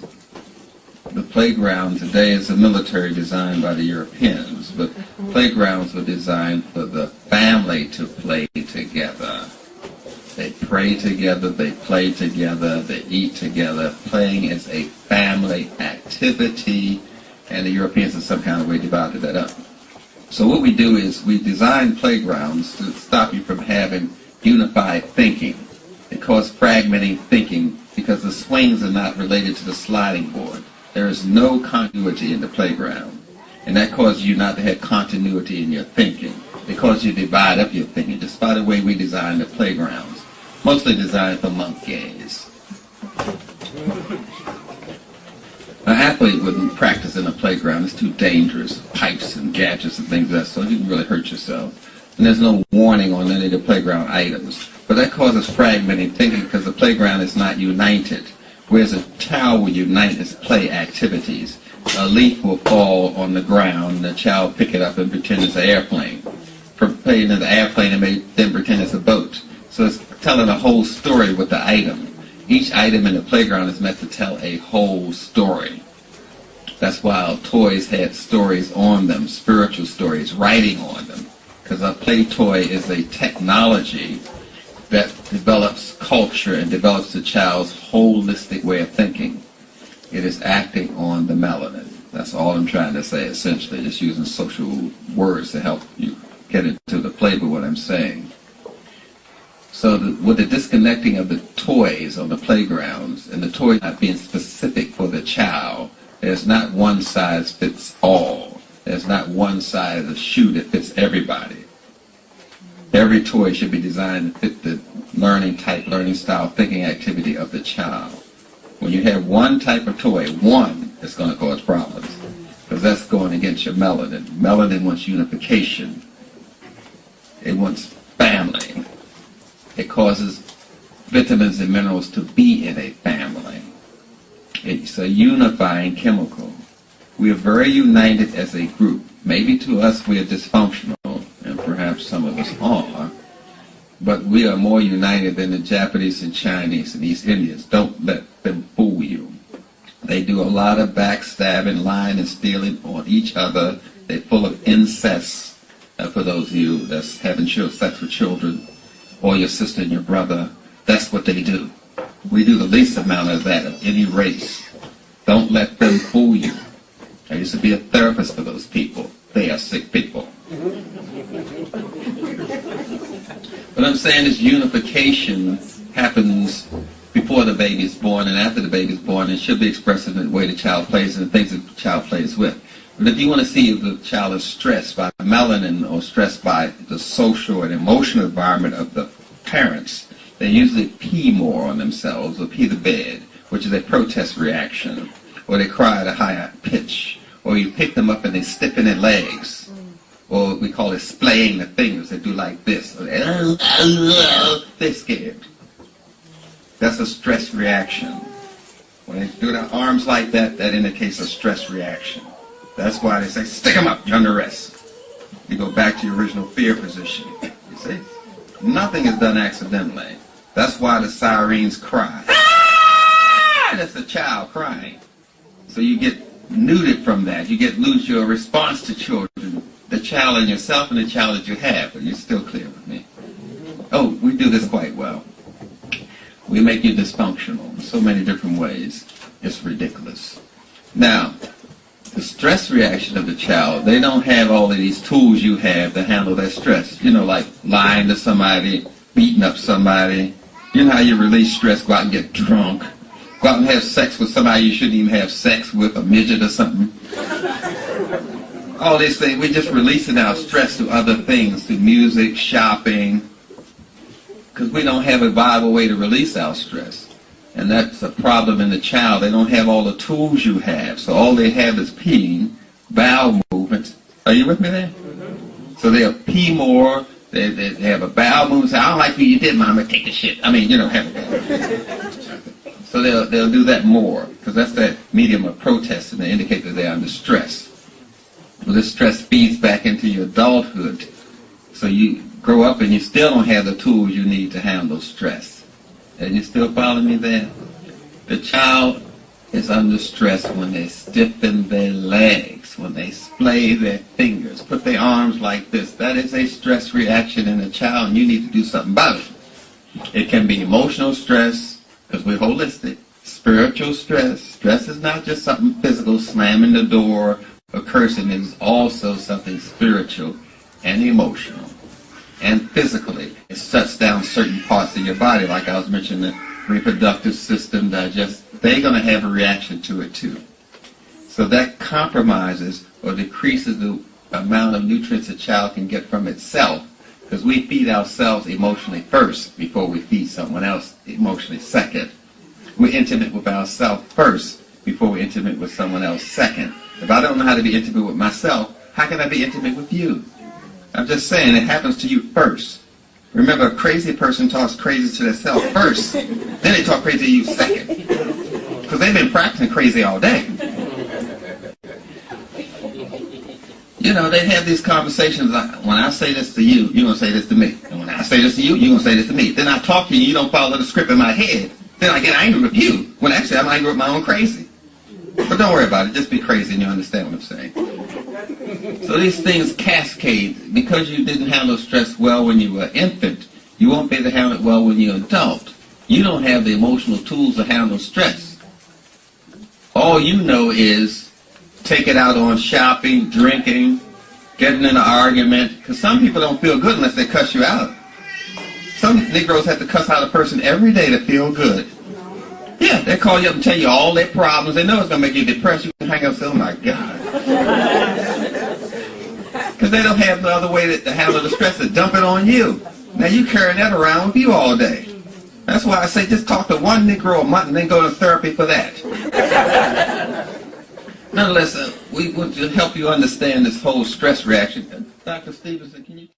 The playground today is a military designed by the Europeans, but playgrounds were designed for the family to play together. They pray together, they play together, they eat together. Playing is a family activity, and the Europeans in some kind of way divided that up. So what we do is we design playgrounds to stop you from having unified thinking. It causes fragmenting thinking because the swings are not related to the sliding board. There is no continuity in the playground, and that causes you not to have continuity in your thinking. It causes you to divide up your thinking, just by the way we design the playgrounds. Mostly designed for monkeys. An athlete wouldn't practice in a playground. It's too dangerous. Pipes and gadgets and things like that, so you can really hurt yourself. And there's no warning on any of the playground items. But that causes fragmented thinking because the playground is not united. Whereas a child will unite its play activities. A leaf will fall on the ground, and the child pick it up and pretend it's an airplane. For playing in the airplane, it may then pretend it's a boat. So it's telling a whole story with the item. Each item in the playground is meant to tell a whole story. That's why our toys had stories on them, spiritual stories, writing on them. Because a play toy is a technology that develops culture and develops the child's holistic way of thinking. It is acting on the melanin. That's all I'm trying to say, essentially, just using social words to help you get into the flavor of what I'm saying. So with the disconnecting of the toys on the playgrounds, and the toys not being specific for the child, there's not one size fits all. There's not one size of the shoe that fits everybody. Every toy should be designed to fit the learning type, learning style, thinking activity of the child. When you have one type of toy, one, it's going to cause problems. Because that's going against your melanin. Melanin wants unification. It wants family. It causes vitamins and minerals to be in a family. It's a unifying chemical. We are very united as a group. Maybe to us we are dysfunctional, and perhaps some of us are, but we are more united than the Japanese and Chinese and East Indians. Don't let them fool you. They do a lot of backstabbing, lying, and stealing on each other. They're full of incest. For those of you that's having sex with children, or your sister and your brother, that's what they do. We do the least amount of that of any race. Don't let them fool you. I used to be a therapist for those people. They are sick people. What I'm saying is unification happens before the baby is born and after the baby is born. It should be expressed in the way the child plays and the things that the child plays with. But if you want to see if the child is stressed by melanin or stressed by the social and emotional environment of the parents, they usually pee more on themselves or pee the bed, which is a protest reaction, or they cry at a higher pitch, or you pick them up and they stiffen their legs, or we call it splaying the fingers. They do like this. They're scared. That's a stress reaction. When they do their arms like that, that indicates a stress reaction. That's why they say, stick them up, you're under arrest. You go back to your original fear position. You see? Nothing is done accidentally. That's why the sirens cry. Ah! That's the child crying. So you get neutered from that. You lose your response to children. The child in yourself and the child that you have. But you're still clear with me. Oh, we do this quite well. We make you dysfunctional in so many different ways. It's ridiculous. Now, the stress reaction of the child, they don't have all of these tools you have to handle that stress. You know, like lying to somebody, beating up somebody. You know how you release stress, go out and get drunk. Go out and have sex with somebody you shouldn't even have sex with, a midget or something. All these things, we're just releasing our stress to other things, to music, shopping, because we don't have a viable way to release our stress. And that's a problem in the child. They don't have all the tools you have. So all they have is peeing, bowel movements. Are you with me there? So they'll pee more. They have a bowel movement. Say, I don't like what you did, Mama. Take the shit. I mean, you know, have it. So they'll do that more, because that's that medium of protest, and they indicate that they're under stress. Well, this stress feeds back into your adulthood. So you grow up and you still don't have the tools you need to handle stress. And you still follow me there? The child is under stress when they stiffen their legs, when they splay their fingers, put their arms like this. That is a stress reaction in a child, and you need to do something about it. It can be emotional stress, because we're holistic. Spiritual stress. Stress is not just something physical, slamming the door or cursing. It is also something spiritual and emotional. And physically, it shuts down certain parts of your body, like I was mentioning, the reproductive system, they're going to have a reaction to it too. So that compromises or decreases the amount of nutrients a child can get from itself, because we feed ourselves emotionally first before we feed someone else emotionally second. We're intimate with ourselves first before we're intimate with someone else second. If I don't know how to be intimate with myself, how can I be intimate with you? I'm just saying, it happens to you first. Remember, a crazy person talks crazy to themselves first, then they talk crazy to you second. Because they've been practicing crazy all day. You know, they have these conversations like, when I say this to you, you're going to say this to me. And when I say this to you, you're going to say this to me. Then I talk to you, you don't follow the script in my head. Then I get angry with you, when actually I'm angry with my own crazy. But don't worry about it, just be crazy and you understand what I'm saying. So these things cascade. Because you didn't handle stress well when you were an infant, you won't be able to handle it well when you're an adult. You don't have the emotional tools to handle stress. All you know is take it out on shopping, drinking, getting in an argument. Because some people don't feel good unless they cuss you out. Some Negroes have to cuss out a person every day to feel good. Yeah, they call you up and tell you all their problems. They know it's going to make you depressed. You can hang up and say, oh my God. Because they don't have no other way to handle the stress to dump it on you. Now you carrying that around with you all day. That's why I say just talk to one Negro a month and then go to therapy for that. Nonetheless, we want to help you understand this whole stress reaction. Dr. Stevenson, can you...